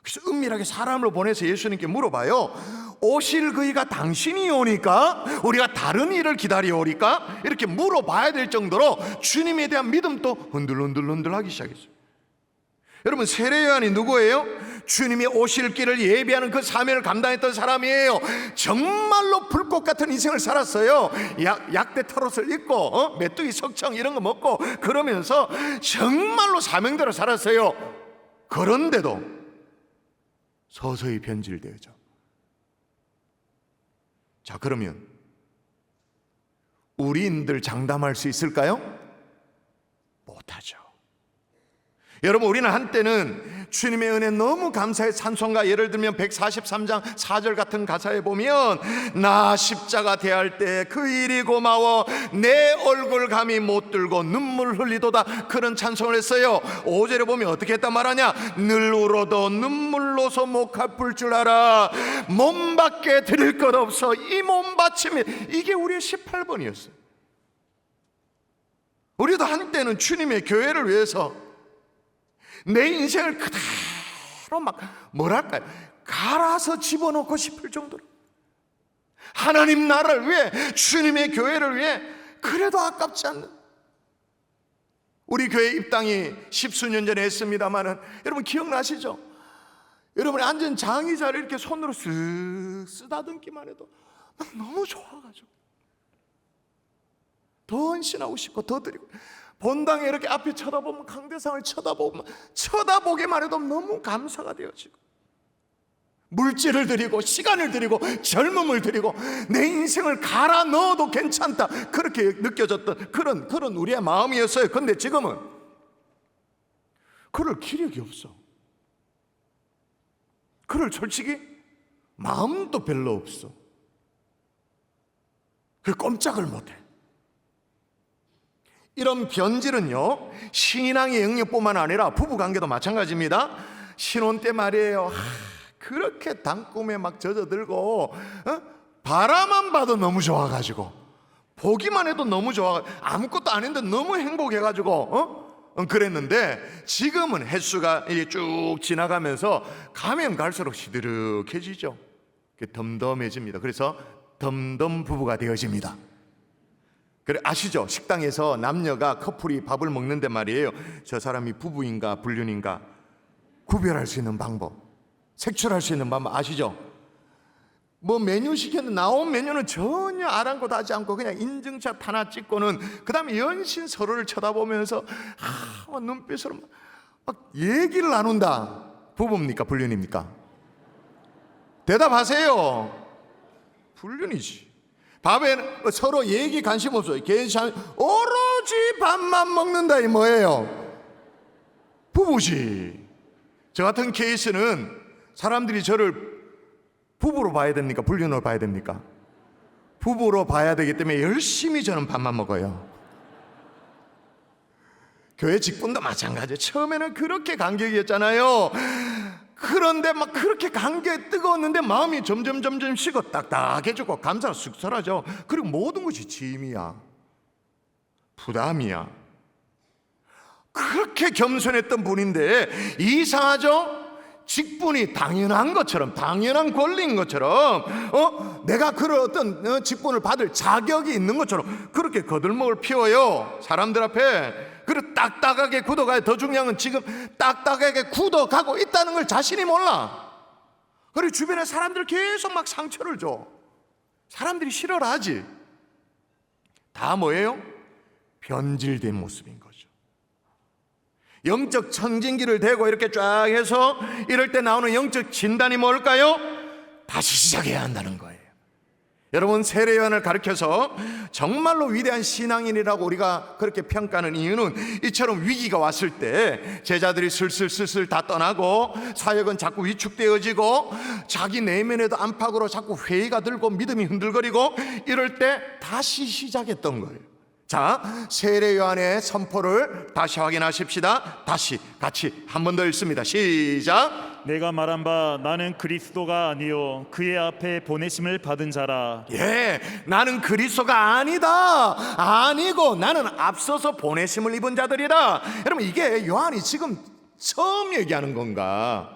그래서 은밀하게 사람을 보내서 예수님께 물어봐요. 오실 그이가 당신이 오니까 우리가 다른 일을 기다려 오니까 이렇게 물어봐야 될 정도로 주님에 대한 믿음도 흔들하기 시작했어요. 여러분, 세례 요한이 누구예요? 주님이 오실 길을 예비하는 그 사명을 감당했던 사람이에요. 정말로 불꽃 같은 인생을 살았어요. 약대 털옷을 입고 메뚜기 석청 이런 거 먹고 그러면서 정말로 사명대로 살았어요. 그런데도 서서히 변질되어져. 자, 그러면 우리인들 장담할 수 있을까요? 못하죠. 여러분, 우리는 한때는 주님의 은혜 너무 감사해 찬송가, 예를 들면 143장 4절 같은 가사에 보면 나 십자가 대할 때 그 일이 고마워 내 얼굴 감히 못 들고 눈물 흘리도다, 그런 찬송을 했어요. 5절에 보면 어떻게 했단 말하냐? 늘 울어도 눈물로서 못 갚을 줄 알아 몸밖에 드릴 것 없어 이 몸 바치면, 이게 우리의 18번이었어요. 우리도 한때는 주님의 교회를 위해서 내 인생을 그대로 막 뭐랄까요, 갈아서 집어넣고 싶을 정도로 하나님 나라를 위해, 주님의 교회를 위해 그래도 아깝지 않는, 우리 교회 입당이 10수년 전에 했습니다마는 여러분 기억나시죠? 여러분이 앉은 장의자를 이렇게 손으로 쓱 쓰다듬기만 해도 너무 좋아가지고 더 헌신하고 싶고 더 드리고, 본당에 이렇게 앞에 쳐다보면 강대상을 쳐다보기만 해도 너무 감사가 되어지고, 물질을 드리고 시간을 드리고 젊음을 드리고 내 인생을 갈아 넣어도 괜찮다, 그렇게 느껴졌던 그런 우리의 마음이었어요. 그런데 지금은 그럴 기력이 없어. 그럴 솔직히 마음도 별로 없어. 그 꼼짝을 못해. 이런 변질은요, 신앙의 영역뿐만 아니라 부부관계도 마찬가지입니다. 신혼 때 말이에요, 그렇게 단꿈에 막 젖어들고 바라만 봐도 너무 좋아가지고, 보기만 해도 너무 좋아, 아무것도 아닌데 너무 행복해가지고 그랬는데, 지금은 횟수가 쭉 지나가면서 가면 갈수록 시드륵해지죠. 덤덤해집니다. 그래서 덤덤 부부가 되어집니다. 그래, 아시죠? 식당에서 남녀가 커플이 밥을 먹는데 말이에요, 저 사람이 부부인가 불륜인가 구별할 수 있는 방법, 색출할 수 있는 방법 아시죠? 뭐 메뉴 시켰는데 나온 메뉴는 전혀 아랑곳하지 않고 그냥 인증샷 하나 찍고는 그 다음에 연신 서로를 쳐다보면서 눈빛으로 막 얘기를 나눈다. 부부입니까 불륜입니까? 대답하세요. 불륜이지. 밥에 서로 얘기 관심 없어요. 오로지 밥만 먹는다, 이 뭐예요? 부부지. 저 같은 케이스는 사람들이 저를 부부로 봐야 됩니까? 불륜으로 봐야 됩니까? 부부로 봐야 되기 때문에 열심히 저는 밥만 먹어요. 교회 직분도 마찬가지예요. 처음에는 그렇게 간격이었잖아요. 그런데 막 그렇게 간격이 뜨거웠는데 마음이 점점 식어 딱딱해지고 감사가 쑥 사라져. 그리고 모든 것이 짐이야, 부담이야. 그렇게 겸손했던 분인데 이상하죠? 직분이 당연한 것처럼, 당연한 권리인 것처럼, 내가 그런 어떤 직분을 받을 자격이 있는 것처럼 그렇게 거들먹을 피워요, 사람들 앞에. 그리고 딱딱하게 굳어가요. 더 중요한 건 지금 딱딱하게 굳어가고 있다는 걸 자신이 몰라. 그리고 주변에 사람들 계속 막 상처를 줘. 사람들이 싫어라 하지. 다 뭐예요? 변질된 모습인 거죠. 영적 청진기를 대고 이렇게 쫙 해서 이럴 때 나오는 영적 진단이 뭘까요? 다시 시작해야 한다는 거예요. 여러분, 세례 요한을 가르쳐서 정말로 위대한 신앙인이라고 우리가 그렇게 평가하는 이유는 이처럼 위기가 왔을 때 제자들이 슬슬 다 떠나고 사역은 자꾸 위축되어지고 자기 내면에도 안팎으로 자꾸 회의가 들고 믿음이 흔들거리고 이럴 때 다시 시작했던 거예요. 자, 세례 요한의 선포를 다시 확인하십시다. 다시 같이 한 번 더 읽습니다. 시작. 내가 말한 바 나는 그리스도가 아니요 그의 앞에 보내심을 받은 자라. 예, 나는 그리스도가 아니고 나는 앞서서 보내심을 입은 자들이다. 여러분, 이게 요한이 지금 처음 얘기하는 건가?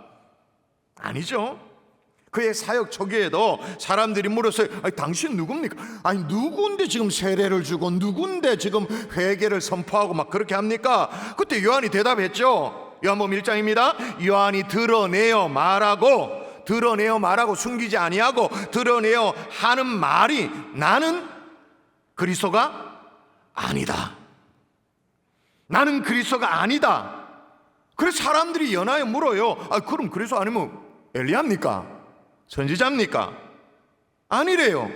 아니죠. 그의 사역 초기에도 사람들이 물었어요. 아니, 당신 누굽니까? 아니, 누군데 지금 세례를 주고 누군데 지금 회개를 선포하고 막 그렇게 합니까? 그때 요한이 대답했죠. 요한복음 1장입니다. 요한이 드러내어 말하고 숨기지 아니하고 드러내어 하는 말이 나는 그리스도가 아니다. 나는 그리스도가 아니다. 그래서 사람들이 연하여 물어요. 그럼 그리스도 아니면 엘리야입니까? 선지자입니까? 아니래요.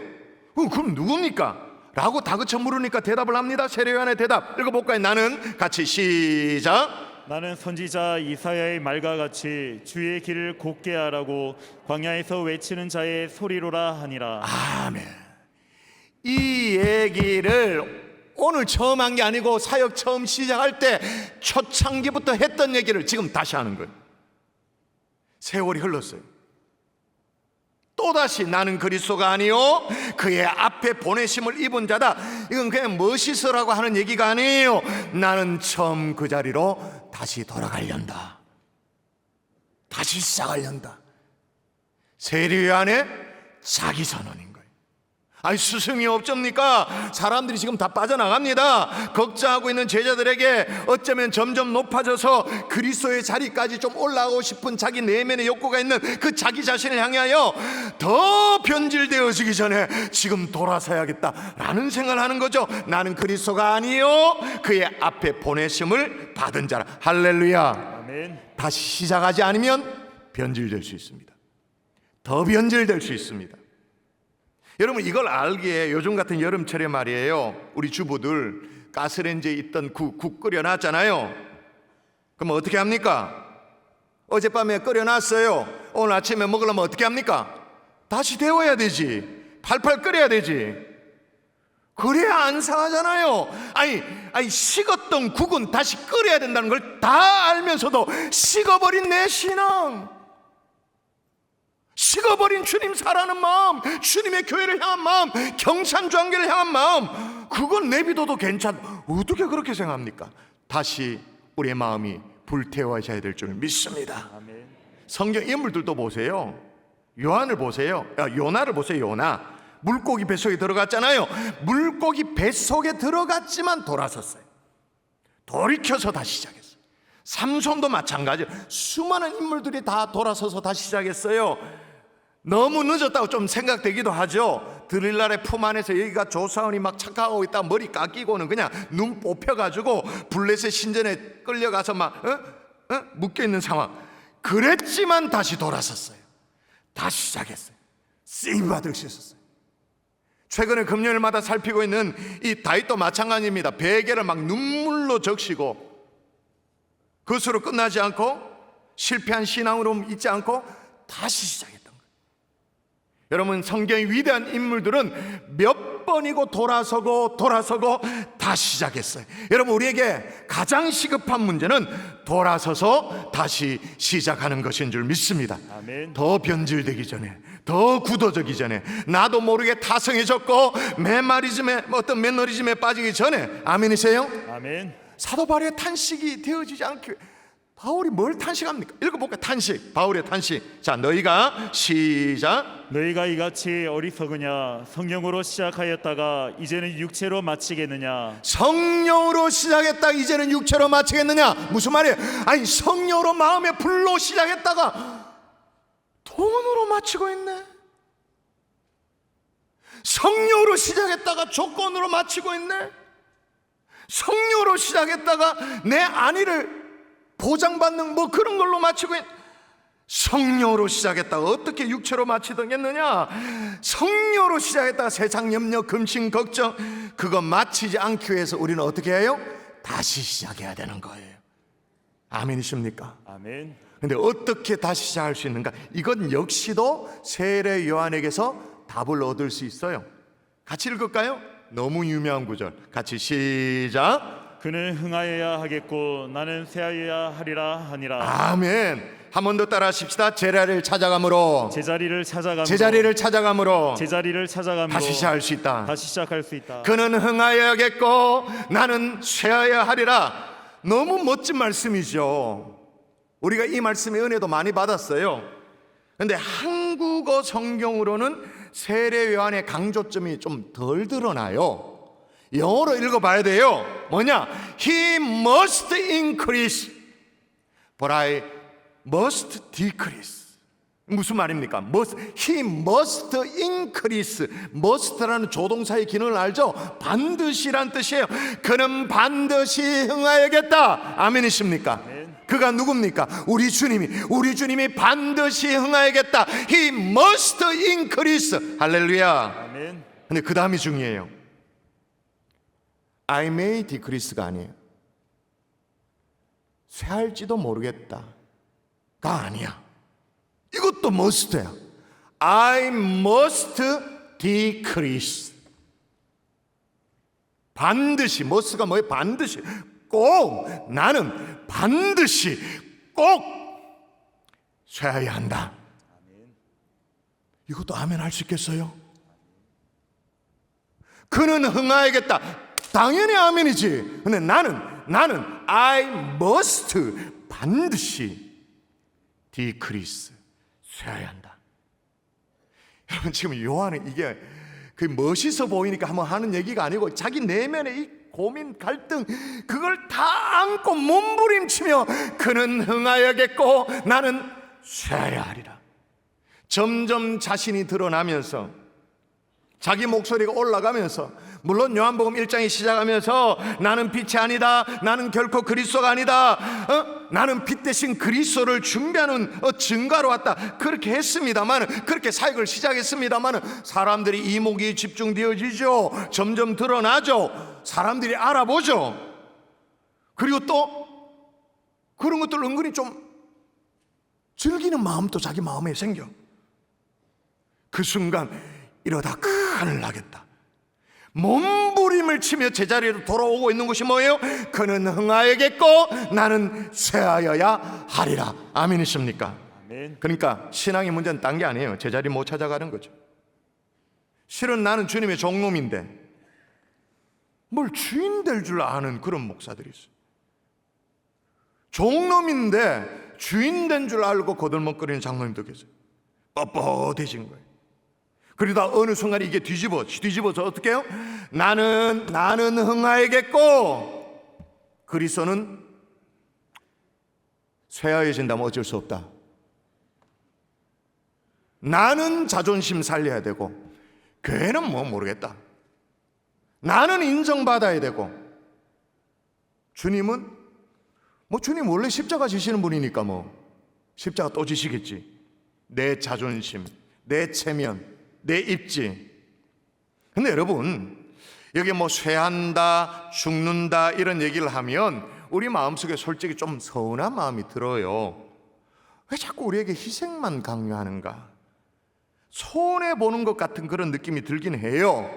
그럼 누굽니까? 라고 다그쳐 물으니까 대답을 합니다. 세례 요한의 대답 읽어볼까요? 나는 같이 시작. 나는 선지자 이사야의 말과 같이 주의 길을 곧게 하라고 광야에서 외치는 자의 소리로라 하니라. 아멘. 이 얘기를 오늘 처음 한 게 아니고 사역 처음 시작할 때 초창기부터 했던 얘기를 지금 다시 하는 거예요. 세월이 흘렀어요. 또다시 나는 그리스도가 아니요 그의 앞에 보내심을 입은 자다. 이건 그냥 멋있으라고 하는 얘기가 아니에요. 나는 처음 그 자리로 다시 돌아가련다. 다시 시작하련다. 세례 요한의 자기 선언인 거예요. 아니, 스승이 없습니까? 사람들이 지금 다 빠져나갑니다. 걱정하고 있는 제자들에게 어쩌면 점점 높아져서 그리스도의 자리까지 좀 올라가고 싶은 자기 내면의 욕구가 있는 그 자기 자신을 향하여 더 변질되어지기 전에 지금 돌아서야겠다라는 생각을 하는 거죠. 나는 그리스도가 아니요 그의 앞에 보내심을 받은 자라. 할렐루야. 아멘. 다시 시작하지 않으면 변질될 수 있습니다. 더 변질될 수 있습니다. 여러분, 이걸 알기에 요즘 같은 여름철에 말이에요, 우리 주부들 가스레인지에 있던 국 끓여놨잖아요. 그럼 어떻게 합니까? 어젯밤에 끓여놨어요. 오늘 아침에 먹으려면 어떻게 합니까? 다시 데워야 되지. 팔팔 끓여야 되지. 그래야 안 상하잖아요. 아니 식었던 국은 다시 끓여야 된다는 걸 다 알면서도 식어버린 내 신앙, 식어버린 주님 사랑하는 마음, 주님의 교회를 향한 마음, 경산주한교를 향한 마음, 그건 내비둬도 괜찮아. 어떻게 그렇게 생각합니까? 다시 우리의 마음이 불태워져야 될 줄 믿습니다. 아멘. 성경 인물들도 보세요. 요한을 보세요. 요나를 보세요. 요나 물고기 뱃속에 들어갔잖아요. 물고기 뱃속에 들어갔지만 돌아섰어요. 돌이켜서 다시 시작했어요. 삼손도 마찬가지예요. 수많은 인물들이 다 돌아서서 다시 시작했어요. 너무 늦었다고 좀 생각되기도 하죠. 드릴랄의 품 안에서 여기가 조사원이 막 착각하고 있다 머리 깎이고는 그냥 눈 뽑혀가지고 블레셋 신전에 끌려가서 막 묶여있는 상황. 그랬지만 다시 돌아섰어요. 다시 시작했어요. 쓰임받을 수 있었어요. 최근에 금요일마다 살피고 있는 이 다윗도 마찬가지입니다. 베개를 막 눈물로 적시고 그것으로 끝나지 않고 실패한 신앙으로 있지 않고 다시 시작했던 거예요. 여러분, 성경의 위대한 인물들은 몇 번이고 돌아서고 다시 시작했어요. 여러분, 우리에게 가장 시급한 문제는 돌아서서 다시 시작하는 것인 줄 믿습니다. 아멘. 더 변질되기 전에, 더 굳어지기 전에, 나도 모르게 타성해졌고 어떤 매너리즘에 빠지기 전에. 아멘이세요? 아멘. 사도 바울의 탄식이 되어지지 않기 위해 바울이 뭘 탄식합니까? 읽어볼까요? 탄식, 바울의 탄식. 자, 너희가 시작. 너희가 이같이 어리석으냐? 성령으로 시작하였다가 이제는 육체로 마치겠느냐? 성령으로 시작했다 이제는 육체로 마치겠느냐? 무슨 말이에요? 아니, 성령으로 마음의 불로 시작했다가 돈으로 마치고 있네. 성령으로 시작했다가 조건으로 마치고 있네. 성령으로 시작했다가 내 안위를 보장받는 뭐 그런 걸로 마치고 성령으로 시작했다가 어떻게 육체로 마치겠느냐? 성령으로 시작했다가 세상 염려, 금신, 걱정 그거 마치지 않기 위해서 우리는 어떻게 해요? 다시 시작해야 되는 거예요. 아멘이십니까? 아멘. 근데 어떻게 다시 시작할 수 있는가? 이건 역시도 세례 요한에게서 답을 얻을 수 있어요. 같이 읽을까요? 너무 유명한 구절. 같이 시작. 그는 흥하여야 하겠고 나는 쇠하여야 하리라 하니라. 아멘. 한 번 더 따라 하십시다. 제자리를 찾아가므로 제자리를 찾아가므로 다시 시작할 수 있다. 다시 시작할 수 있다. 그는 흥하여야겠고 나는 쇠하여야 하리라. 너무 멋진 말씀이죠. 우리가 이 말씀의 은혜도 많이 받았어요. 근데 한국어 성경으로는 세례 요한의 강조점이 좀 덜 드러나요. 영어로 읽어봐야 돼요. 뭐냐? He must increase, but I must decrease. 무슨 말입니까? He must increase. must라는 조동사의 기능을 알죠? 반드시란 뜻이에요. 그는 반드시 흥하여야겠다. 아멘이십니까? 그가 누굽니까? 우리 주님이 반드시 흥하여야겠다. He must increase. 할렐루야. 아멘. 근데 그 다음이 중요해요. I may decrease가 아니에요. 쇠할지도 모르겠다가 아니야. 이것도 must야. I must decrease. 반드시. must가 뭐예요? 반드시. 꼭. 나는 반드시 꼭 쇠해야 한다. 이것도 아멘 할 수 있겠어요? 그는 흥하여야겠다. 당연히 아멘이지. 근데 나는 I must 반드시 decrease 쇠해야 한다. 여러분, 지금 요한은 이게 그 멋있어 보이니까 한번 하는 얘기가 아니고 자기 내면의 이 고민, 갈등 그걸 다 안고 몸부림치며 그는 흥하여야겠고 나는 쇠해야 하리라. 점점 자신이 드러나면서 자기 목소리가 올라가면서, 물론 요한복음 1장이 시작하면서 나는 빛이 아니다, 나는 결코 그리스도가 아니다, 나는 빛 대신 그리스도를 준비하는 증가로 왔다, 그렇게 했습니다만, 그렇게 사역을 시작했습니다만 사람들이 이목이 집중되어지죠. 점점 드러나죠. 사람들이 알아보죠. 그리고 또 그런 것들 은근히 좀 즐기는 마음도 자기 마음에 생겨. 그 순간 이러다 큰일 나겠다. 몸부림을 치며 제자리로 돌아오고 있는 것이 뭐예요? 그는 흥하여야겠고 나는 쇠하여야 하리라. 아멘이십니까? 아멘. 그러니까 신앙의 문제는 딴 게 아니에요. 제자리 못 찾아가는 거죠. 실은 나는 주님의 종놈인데 뭘 주인 될 줄 아는 그런 목사들이 있어요. 종놈인데 주인 된 줄 알고 거들먹거리는 장로님도 계세요. 뻣뻣해진 거예요. 그러다 어느 순간 이게 뒤집어서 어떻게 해요? 나는 흥하여야겠고 그리스도는 쇠하여진다면 어쩔 수 없다. 나는 자존심 살려야 되고 교회는 뭐 모르겠다. 나는 인정받아야 되고 주님은 주님 원래 십자가 지시는 분이니까 십자가 또 지시겠지. 내 자존심, 내 체면, 내 입지. 근데 여러분, 여기 쇠한다, 죽는다 이런 얘기를 하면 우리 마음속에 솔직히 좀 서운한 마음이 들어요. 왜 자꾸 우리에게 희생만 강요하는가? 손해보는 것 같은 그런 느낌이 들긴 해요.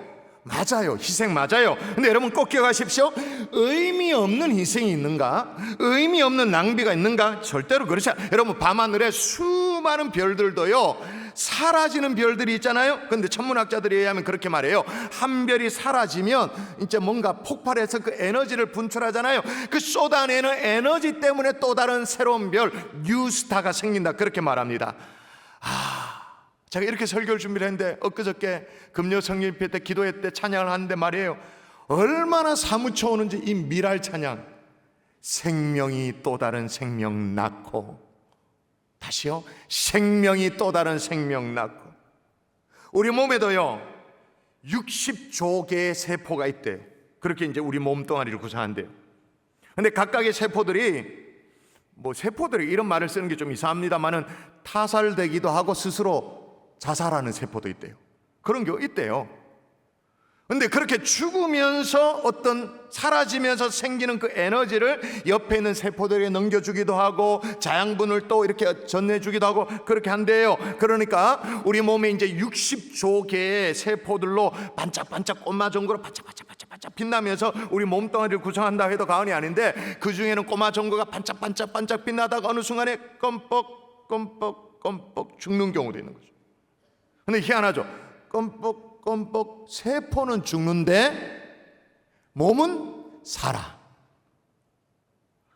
맞아요. 희생 맞아요. 근데 여러분 꼭 기억하십시오. 의미 없는 희생이 있는가? 의미 없는 낭비가 있는가? 절대로 그렇지 않아요. 여러분 밤하늘에 수많은 별들도요 사라지는 별들이 있잖아요. 근데 천문학자들에 의하면 그렇게 말해요. 한 별이 사라지면 이제 뭔가 폭발해서 그 에너지를 분출하잖아요. 그 쏟아내는 에너지 때문에 또 다른 새로운 별 뉴스타가 생긴다, 그렇게 말합니다. 제가 이렇게 설교를 준비를 했는데 엊그저께 금요 성경집회 때 기도회 때 찬양을 하는데 말이에요, 얼마나 사무쳐 오는지 이 미랄 찬양. 생명이 또 다른 생명 낳고, 다시요, 생명이 또 다른 생명 낳고. 우리 몸에도요 60조 개의 세포가 있대. 그렇게 이제 우리 몸뚱아리를 구성한대요. 근데 각각의 세포들이 세포들이 이런 말을 쓰는 게 좀 이상합니다만은 타살되기도 하고 스스로 자살하는 세포도 있대요. 그런 게 있대요. 근데 그렇게 죽으면서 사라지면서 생기는 그 에너지를 옆에 있는 세포들에게 넘겨주기도 하고 자양분을 또 이렇게 전해주기도 하고 그렇게 한대요. 그러니까 우리 몸에 이제 60조 개의 세포들로 반짝반짝 꼬마 전구로 반짝반짝 빛나면서 우리 몸뚱아리를 구성한다 해도 과언이 아닌데, 그 중에는 꼬마 전구가 반짝반짝 빛나다가 어느 순간에 껌뻑 죽는 경우도 있는 거죠. 근데 희한하죠. 껌뻑 세포는 죽는데 몸은 살아.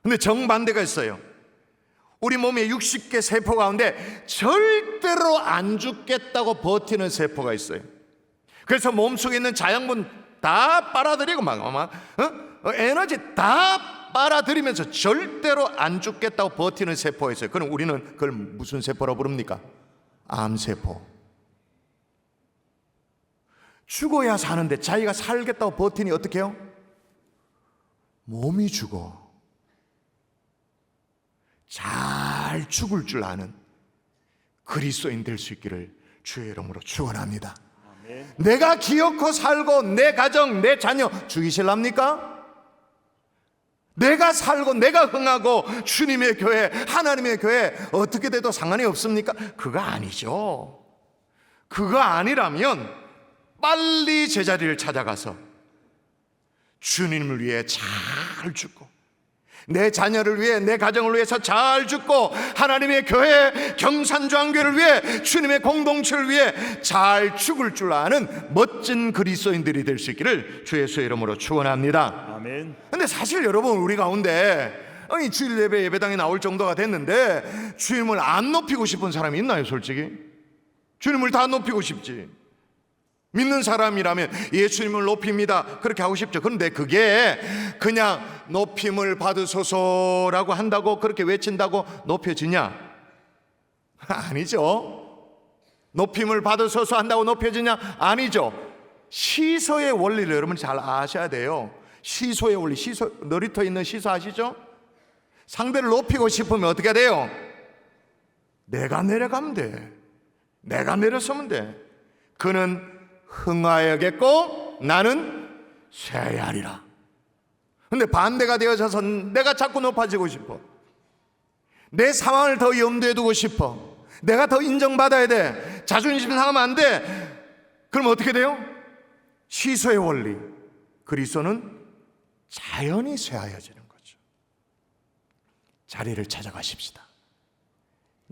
근데 정반대가 있어요. 우리 몸에 60개 세포 가운데 절대로 안 죽겠다고 버티는 세포가 있어요. 그래서 몸속에 있는 자양분 다 빨아들이고 에너지 다 빨아들이면서 절대로 안 죽겠다고 버티는 세포가 있어요. 그럼 우리는 그걸 무슨 세포라고 부릅니까? 암세포. 죽어야 사는데 자기가 살겠다고 버티니 어떻게 해요? 몸이 죽어. 잘 죽을 줄 아는 그리스도인 될 수 있기를 주의 이름으로 축원합니다. 내가 기어코 살고 내 가정, 내 자녀 죽이실랍니까? 내가 살고 내가 흥하고 주님의 교회, 하나님의 교회 어떻게 돼도 상관이 없습니까? 그거 아니죠. 그거 아니라면 빨리 제자리를 찾아가서 주님을 위해 잘 죽고, 내 자녀를 위해, 내 가정을 위해서 잘 죽고, 하나님의 교회, 경산조항교회를 위해, 주님의 공동체를 위해 잘 죽을 줄 아는 멋진 그리스도인들이 될 수 있기를 주 예수의 이름으로 축원합니다. 아멘. 근데 사실 여러분, 우리 가운데 주일 예배 예배당에 나올 정도가 됐는데 주님을 안 높이고 싶은 사람이 있나요? 솔직히 주님을 다 높이고 싶지. 믿는 사람이라면 예수님을 높입니다, 그렇게 하고 싶죠. 그런데 그게 그냥 높임을 받으소서라고 한다고, 그렇게 외친다고 높여지냐? 아니죠. 높임을 받으소서 한다고 높여지냐? 아니죠. 시소의 원리를 여러분 잘 아셔야 돼요. 시소의 원리, 놀이터에 있는 시소 아시죠? 상대를 높이고 싶으면 어떻게 돼요? 내가 내려가면 돼. 내가 내려서면 돼. 그는 흥하여겠고 나는 쇠하리라. 근데 반대가 되어져서 내가 자꾸 높아지고 싶어. 내 상황을 더 염두에 두고 싶어. 내가 더 인정받아야 돼. 자존심 상하면 안 돼. 그럼 어떻게 돼요? 시소의 원리. 그리스도는 자연히 쇠하여지는 거죠. 자리를 찾아가십시다.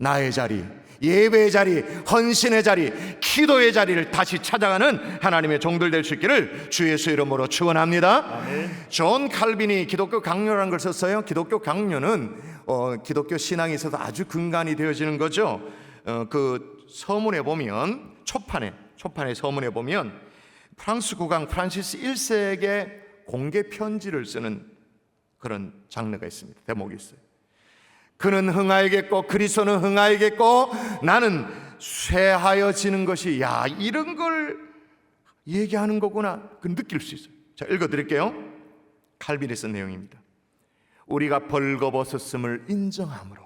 나의 자리, 예배의 자리, 헌신의 자리, 기도의 자리를 다시 찾아가는 하나님의 종들 될 수 있기를 주 예수 이름으로 축원합니다. 존 칼빈이 기독교 강요라는 걸 썼어요. 기독교 강요는 기독교 신앙에 있어서 아주 근간이 되어지는 거죠. 그 서문에 보면, 초판의 서문에 보면 프랑스 국왕 프란시스 1세에게 공개 편지를 쓰는 그런 장르가 있습니다. 대목이 있어요. 그는 흥하여겠고 그리스도는 흥하여겠고 나는 쇠하여지는 것이, 야, 이런 걸 얘기하는 거구나, 그 느낄 수 있어요. 자, 읽어드릴게요. 칼빈이 쓴 내용입니다. 우리가 벌거벗었음을 인정함으로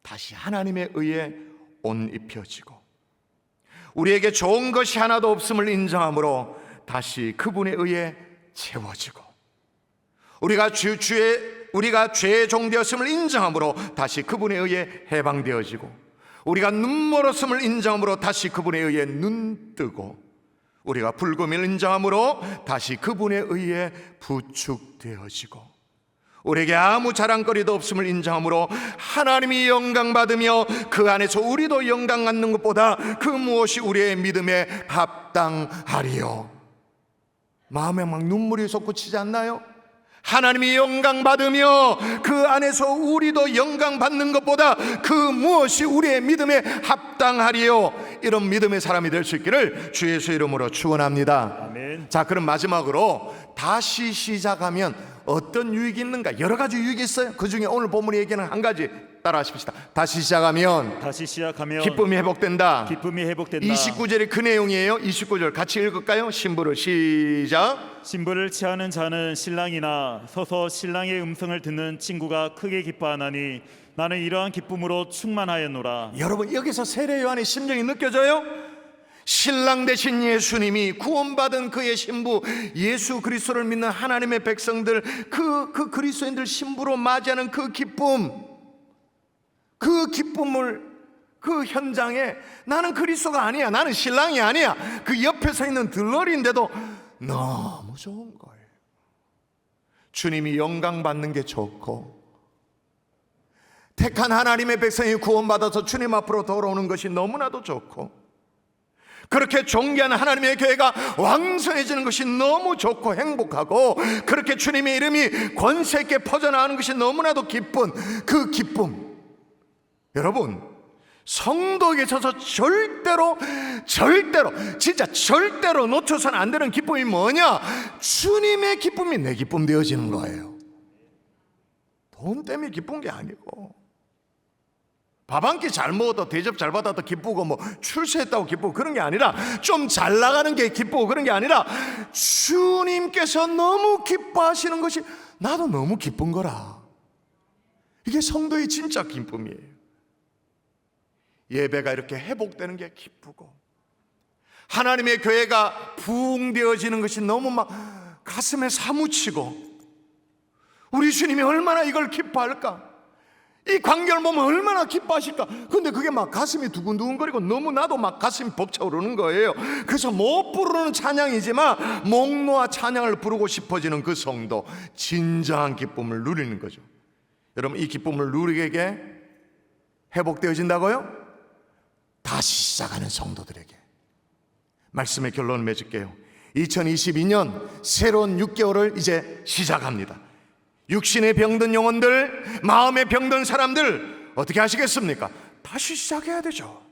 다시 하나님에 의해 옷 입혀지고, 우리에게 좋은 것이 하나도 없음을 인정함으로 다시 그분에 의해 채워지고, 우리가 죄의 종되었음을 인정함으로 다시 그분에 의해 해방되어지고, 우리가 눈멀었음을 인정함으로 다시 그분에 의해 눈뜨고, 우리가 불금을 인정함으로 다시 그분에 의해 부축되어지고, 우리에게 아무 자랑거리도 없음을 인정함으로 하나님이 영광받으며 그 안에서 우리도 영광 갖는 것보다 그 무엇이 우리의 믿음에 합당하리요. 마음에 막 눈물이 솟구치지 않나요? 하나님이 영광받으며 그 안에서 우리도 영광받는 것보다 그 무엇이 우리의 믿음에 합당하리요. 이런 믿음의 사람이 될 수 있기를 주 예수 이름으로 축원합니다. 아멘. 자, 그럼 마지막으로 다시 시작하면 어떤 유익이 있는가? 여러 가지 유익이 있어요. 그 중에 오늘 본문이 얘기하는 한 가지 따라 하십시다. 다시 시작하면 기쁨이 회복된다. 29절이 그 내용이에요. 29절 같이 읽을까요? 신부를 시작. 신부를 취하는 자는 신랑이나 서서 신랑의 음성을 듣는 친구가 크게 기뻐하나니 나는 이러한 기쁨으로 충만하였노라. 여러분, 여기서 세례 요한의 심정이 느껴져요? 신랑 되신 예수님이 구원받은 그의 신부 예수 그리스도를 믿는 하나님의 백성들, 그 그리스도인들 신부로 맞이하는 그 기쁨, 그 기쁨을 그 현장에 나는 그리스도가 아니야, 나는 신랑이 아니야, 그 옆에 서 있는 들러리인데도 너무 좋은 거예요. 주님이 영광 받는 게 좋고, 택한 하나님의 백성이 구원받아서 주님 앞으로 돌아오는 것이 너무나도 좋고, 그렇게 존귀한 하나님의 교회가 왕성해지는 것이 너무 좋고 행복하고, 그렇게 주님의 이름이 권세 있게 퍼져나가는 것이 너무나도 기쁜 그 기쁨, 여러분, 성도에게 있어서 절대로 진짜 절대로 놓쳐서는 안 되는 기쁨이 뭐냐? 주님의 기쁨이 내 기쁨 되어지는 거예요. 돈 때문에 기쁜 게 아니고, 밥 한 끼 잘 먹어도 대접 잘 받아도 기쁘고, 뭐 출세했다고 기쁘고 그런 게 아니라, 좀 잘 나가는 게 기쁘고 그런 게 아니라, 주님께서 너무 기뻐하시는 것이 나도 너무 기쁜 거라. 이게 성도의 진짜 기쁨이에요. 예배가 이렇게 회복되는 게 기쁘고, 하나님의 교회가 부흥되어지는 것이 너무 막 가슴에 사무치고, 우리 주님이 얼마나 이걸 기뻐할까, 이 광경을 보면 얼마나 기뻐하실까. 근데 그게 막 가슴이 두근두근거리고 너무 나도 막 가슴이 벅차오르는 거예요. 그래서 못 부르는 찬양이지만 목 놓아 찬양을 부르고 싶어지는 그 성도, 진정한 기쁨을 누리는 거죠. 여러분, 이 기쁨을 누리게 회복되어진다고요? 다시 시작하는 성도들에게 말씀의 결론을 맺을게요. 2022년 새로운 6개월을 이제 시작합니다. 육신에 병든 영혼들, 마음에 병든 사람들 어떻게 하시겠습니까? 다시 시작해야 되죠.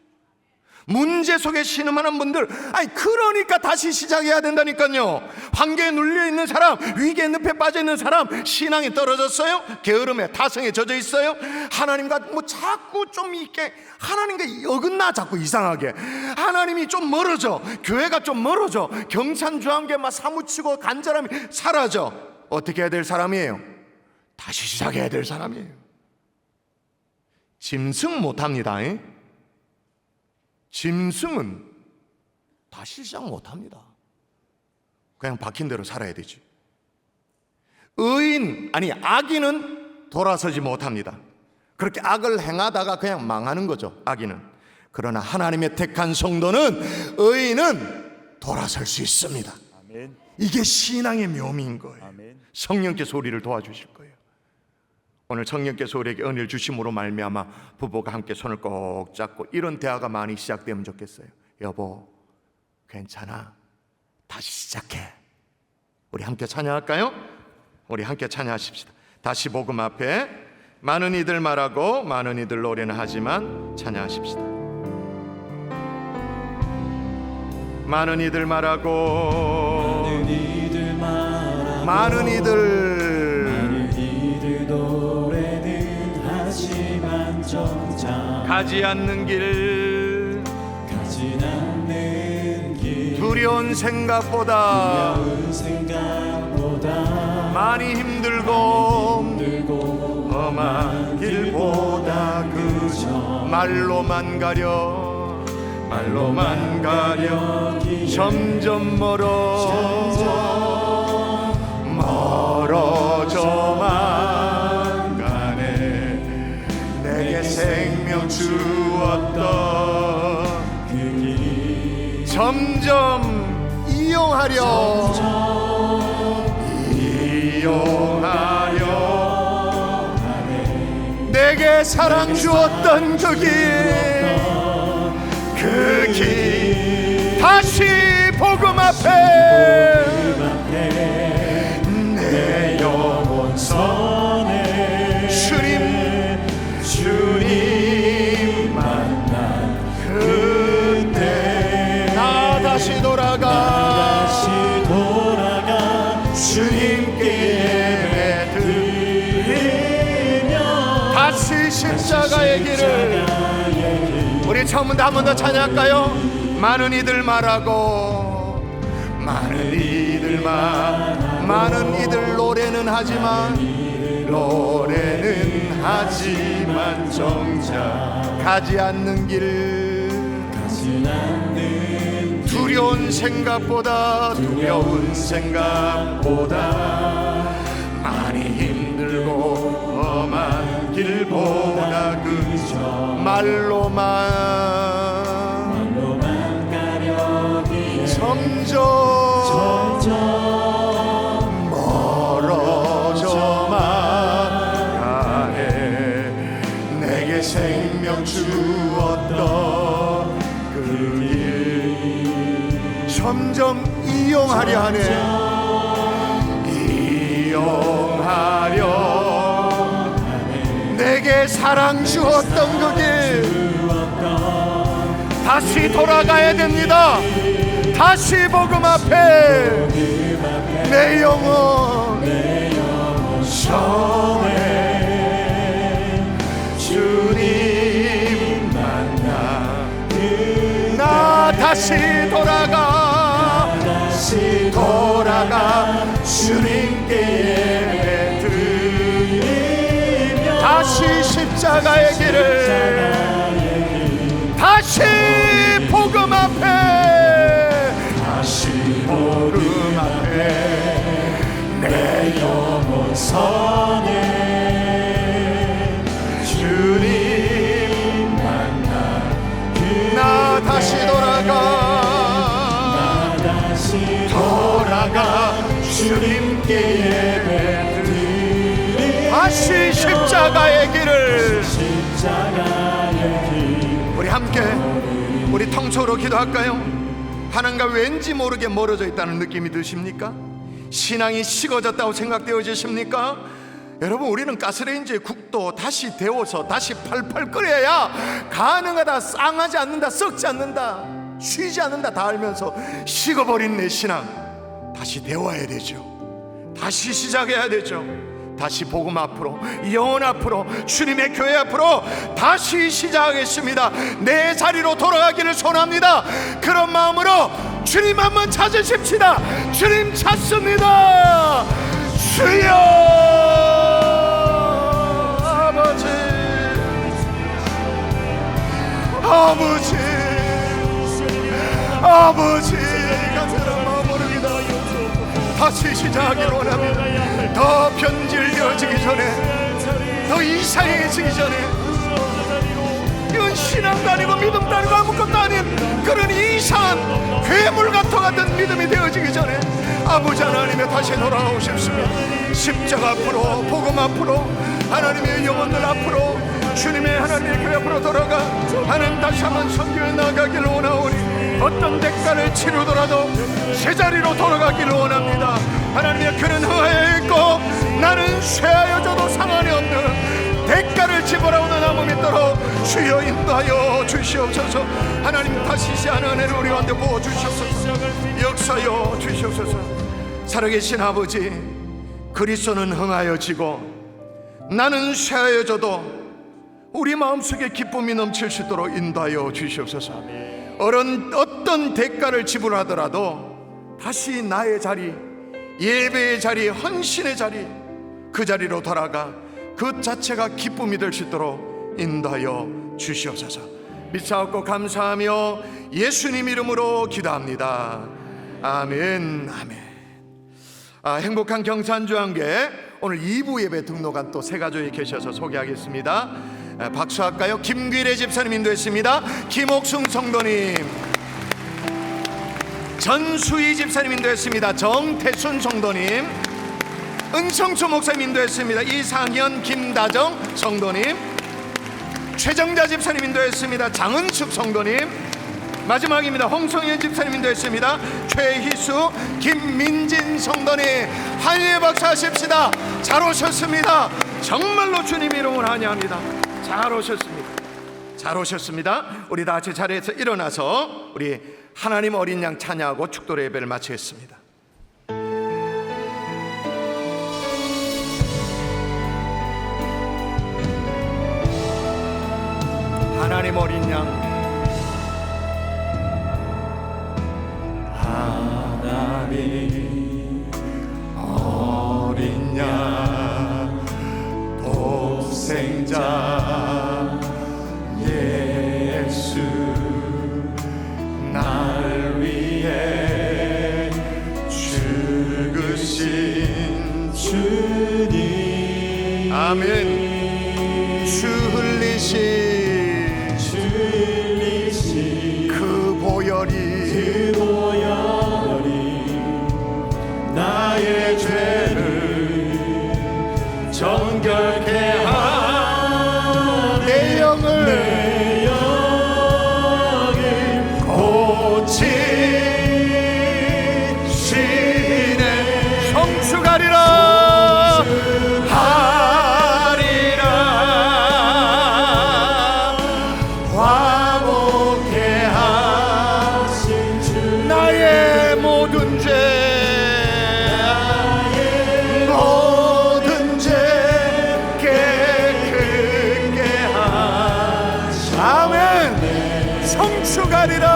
문제 속에 신음하는 분들, 그러니까 다시 시작해야 된다니까요. 환경에 눌려있는 사람, 위기의 늪에 빠져있는 사람, 신앙이 떨어졌어요? 게으름에 타성에 젖어 있어요? 하나님과 뭐 자꾸 좀 이렇게 하나님과 어긋나, 자꾸 이상하게 하나님이 좀 멀어져, 교회가 좀 멀어져, 경산주한게 막 사무치고 간절함이 사라져. 어떻게 해야 될 사람이에요? 다시 시작해야 될 사람이에요. 짐승 못합니다. 짐승은 다시 시작 못합니다. 그냥 박힌 대로 살아야 되지. 악인은 돌아서지 못합니다. 그렇게 악을 행하다가 그냥 망하는 거죠, 악인은. 그러나 하나님의 택한 성도는, 의인은 돌아설 수 있습니다. 아멘. 이게 신앙의 묘미인 거예요. 아멘. 성령께서 우리를 도와주실 거예요. 오늘 성령께서 우리에게 은혜를 주심으로 말미암아 부부가 함께 손을 꼭 잡고 이런 대화가 많이 시작되면 좋겠어요. 여보, 괜찮아, 다시 시작해. 우리 함께 찬양할까요? 우리 함께 찬양하십시다. 다시 복음 앞에 많은 이들 말하고 많은 이들 노래는 하지만 찬양하십시다. 많은 이들 말하고 많은 이들 노래는 하지만 정작 가지 않는 길 두려운 생각보다 많이 힘들고 험한 길보다 그저 말로만 가려 점점 멀어져만 주었던 그 길이 점점 이용하려 내게 사랑 주었던 그 길 다시 복음 앞에 내 영혼 선에 주님 만난 그때 나 다시 돌아가 주님께 예배 드리며 다시 십자가의 길을 우리 처음부터 한 번 더 찬양할까요? 많은 이들 말하고 많은 이들 노래는 하지만 정작 가지 않는 길 두려운 생각보다 많이 힘들고 험한 길보다 그저 말로만 가려니 점점 멀어져만 가네 내게 생명 주었던 그 길 점점 이용하려 하네 내게 사랑 주었던 그 길 다시 돌아가야 됩니다. 다시 복음 앞에 내 영혼 전에 주님 만나 나 다시 돌아가 주님께 예배 드리며 다시 십자가의 길을 다시 복음 앞에 내 영혼 선에 주님 만나 나 다시 돌아가 주님께 예배 드리 다시 십자가의 길을 우리 함께 우리 통초로 기도할까요? 하나님과 왠지 모르게 멀어져 있다는 느낌이 드십니까? 신앙이 식어졌다고 생각되어지십니까? 여러분 우리는 가스레인지에 국도 다시 데워서 다시 팔팔 끓여야 가능하다 쌍하지 않는다 썩지 않는다 쉬지 않는다 다 알면서 식어버린 내 신앙 다시 데워야 되죠. 다시 시작해야 되죠. 다시 복음 앞으로 영혼 앞으로 주님의 교회 앞으로 다시 시작하겠습니다. 내 자리로 돌아가기를 소원합니다. 그런 마음으로 주님 한번 찾으십시다. 주님 찾습니다. 주여 아버지 간절한 마음으로 다시 시작하기를 원합니다. 더 변질되어지기 전에 더 이상해지기 전에 이건 신앙도 아니고 믿음도 아니고 아무것도 아닌 그런 이상한 괴물 같은 믿음이 되어지기 전에 아버지 하나님의 다시 돌아가고 싶습니다. 십자가 앞으로 복음 앞으로 하나님의 영혼들 앞으로 주님의 하나님의 교회 앞으로 돌아가 하나님 다시 한번 선교에 나가기를 원하오니 어떤 대가를 치르더라도 제자리로 돌아가기를 원합니다. 하나님의 교회는 흥하여 있고 나는 쇠하여져도 상관이 없는 대가를 지불하오는 나무 믿도록 주여 인도하여 주시옵소서. 하나님 다시 시한 은혜를 우리 가운데 부어 주시옵소서. 역사여 주시옵소서. 살아계신 아버지 그리스도는 흥하여지고 나는 쇠하여져도 우리 마음속에 기쁨이 넘칠 수 있도록 인도하여 주시옵소서. 어떤 대가를 지불하더라도 다시 나의 자리 예배의 자리 헌신의 자리 그 자리로 돌아가 그 자체가 기쁨이 될 수 있도록 인도하여 주시옵소서. 믿사옵고 감사하며 예수님 이름으로 기도합니다. 아멘. 행복한 경산주한계 오늘 2부 예배 등록한 또 세 가족이 계셔서 소개하겠습니다. 박수할까요? 김귀래 집사님 인도했습니다. 김옥승 성도님, 전수희 집사님 인도했습니다. 정태순 성도님, 은성초 목사님 인도했습니다. 이상현, 김다정 성도님, 최정자 집사님 인도했습니다. 장은숙 성도님, 마지막입니다. 홍성현 집사님 인도했습니다. 최희수, 김민진 성도님, 한예 박수하십시다. 잘 오셨습니다. 정말로 주님 이름을 환영합니다. 잘 오셨습니다. 잘 오셨습니다. 우리 다 같이 자리에서 일어나서 우리 하나님 어린 양 찬양하고 축도의 예배를 마치겠습니다. 하나님 어린 양, 하나님 어린 양 독생자 예수 날 위해 죽으신 주님, 아멘. 주 흘리신 그 보혈이 나의 죄를 정결케 하네. 내 영을 고치시네. 성축하리라 하리라. 화목케 하신 주 나의 모든 죄 성축하리라.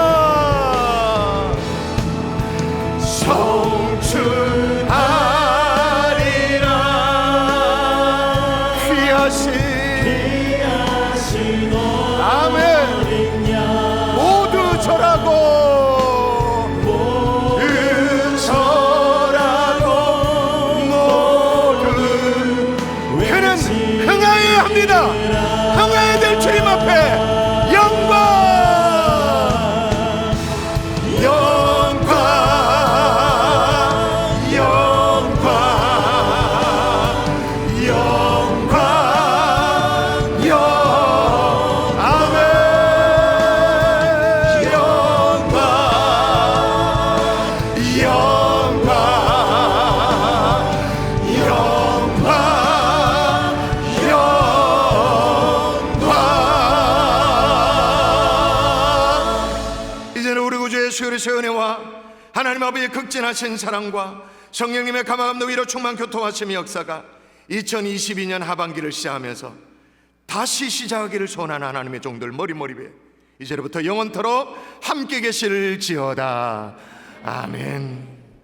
성축하리라. 귀하신 아멘. 모두 절하고 모두 그는 흥하여야 합니다. 흥하여야 될 주님 앞에 영광 그리스도의 은혜와 하나님 아버지의 극진하신 사랑과 성령님의 감화감동 위로 충만 교통하심의 역사가 2022년 하반기를 시작하면서 다시 시작하기를 소원하는 하나님의 종들 머리머리에 이제부터 영원토록 함께 계실지어다. 아멘.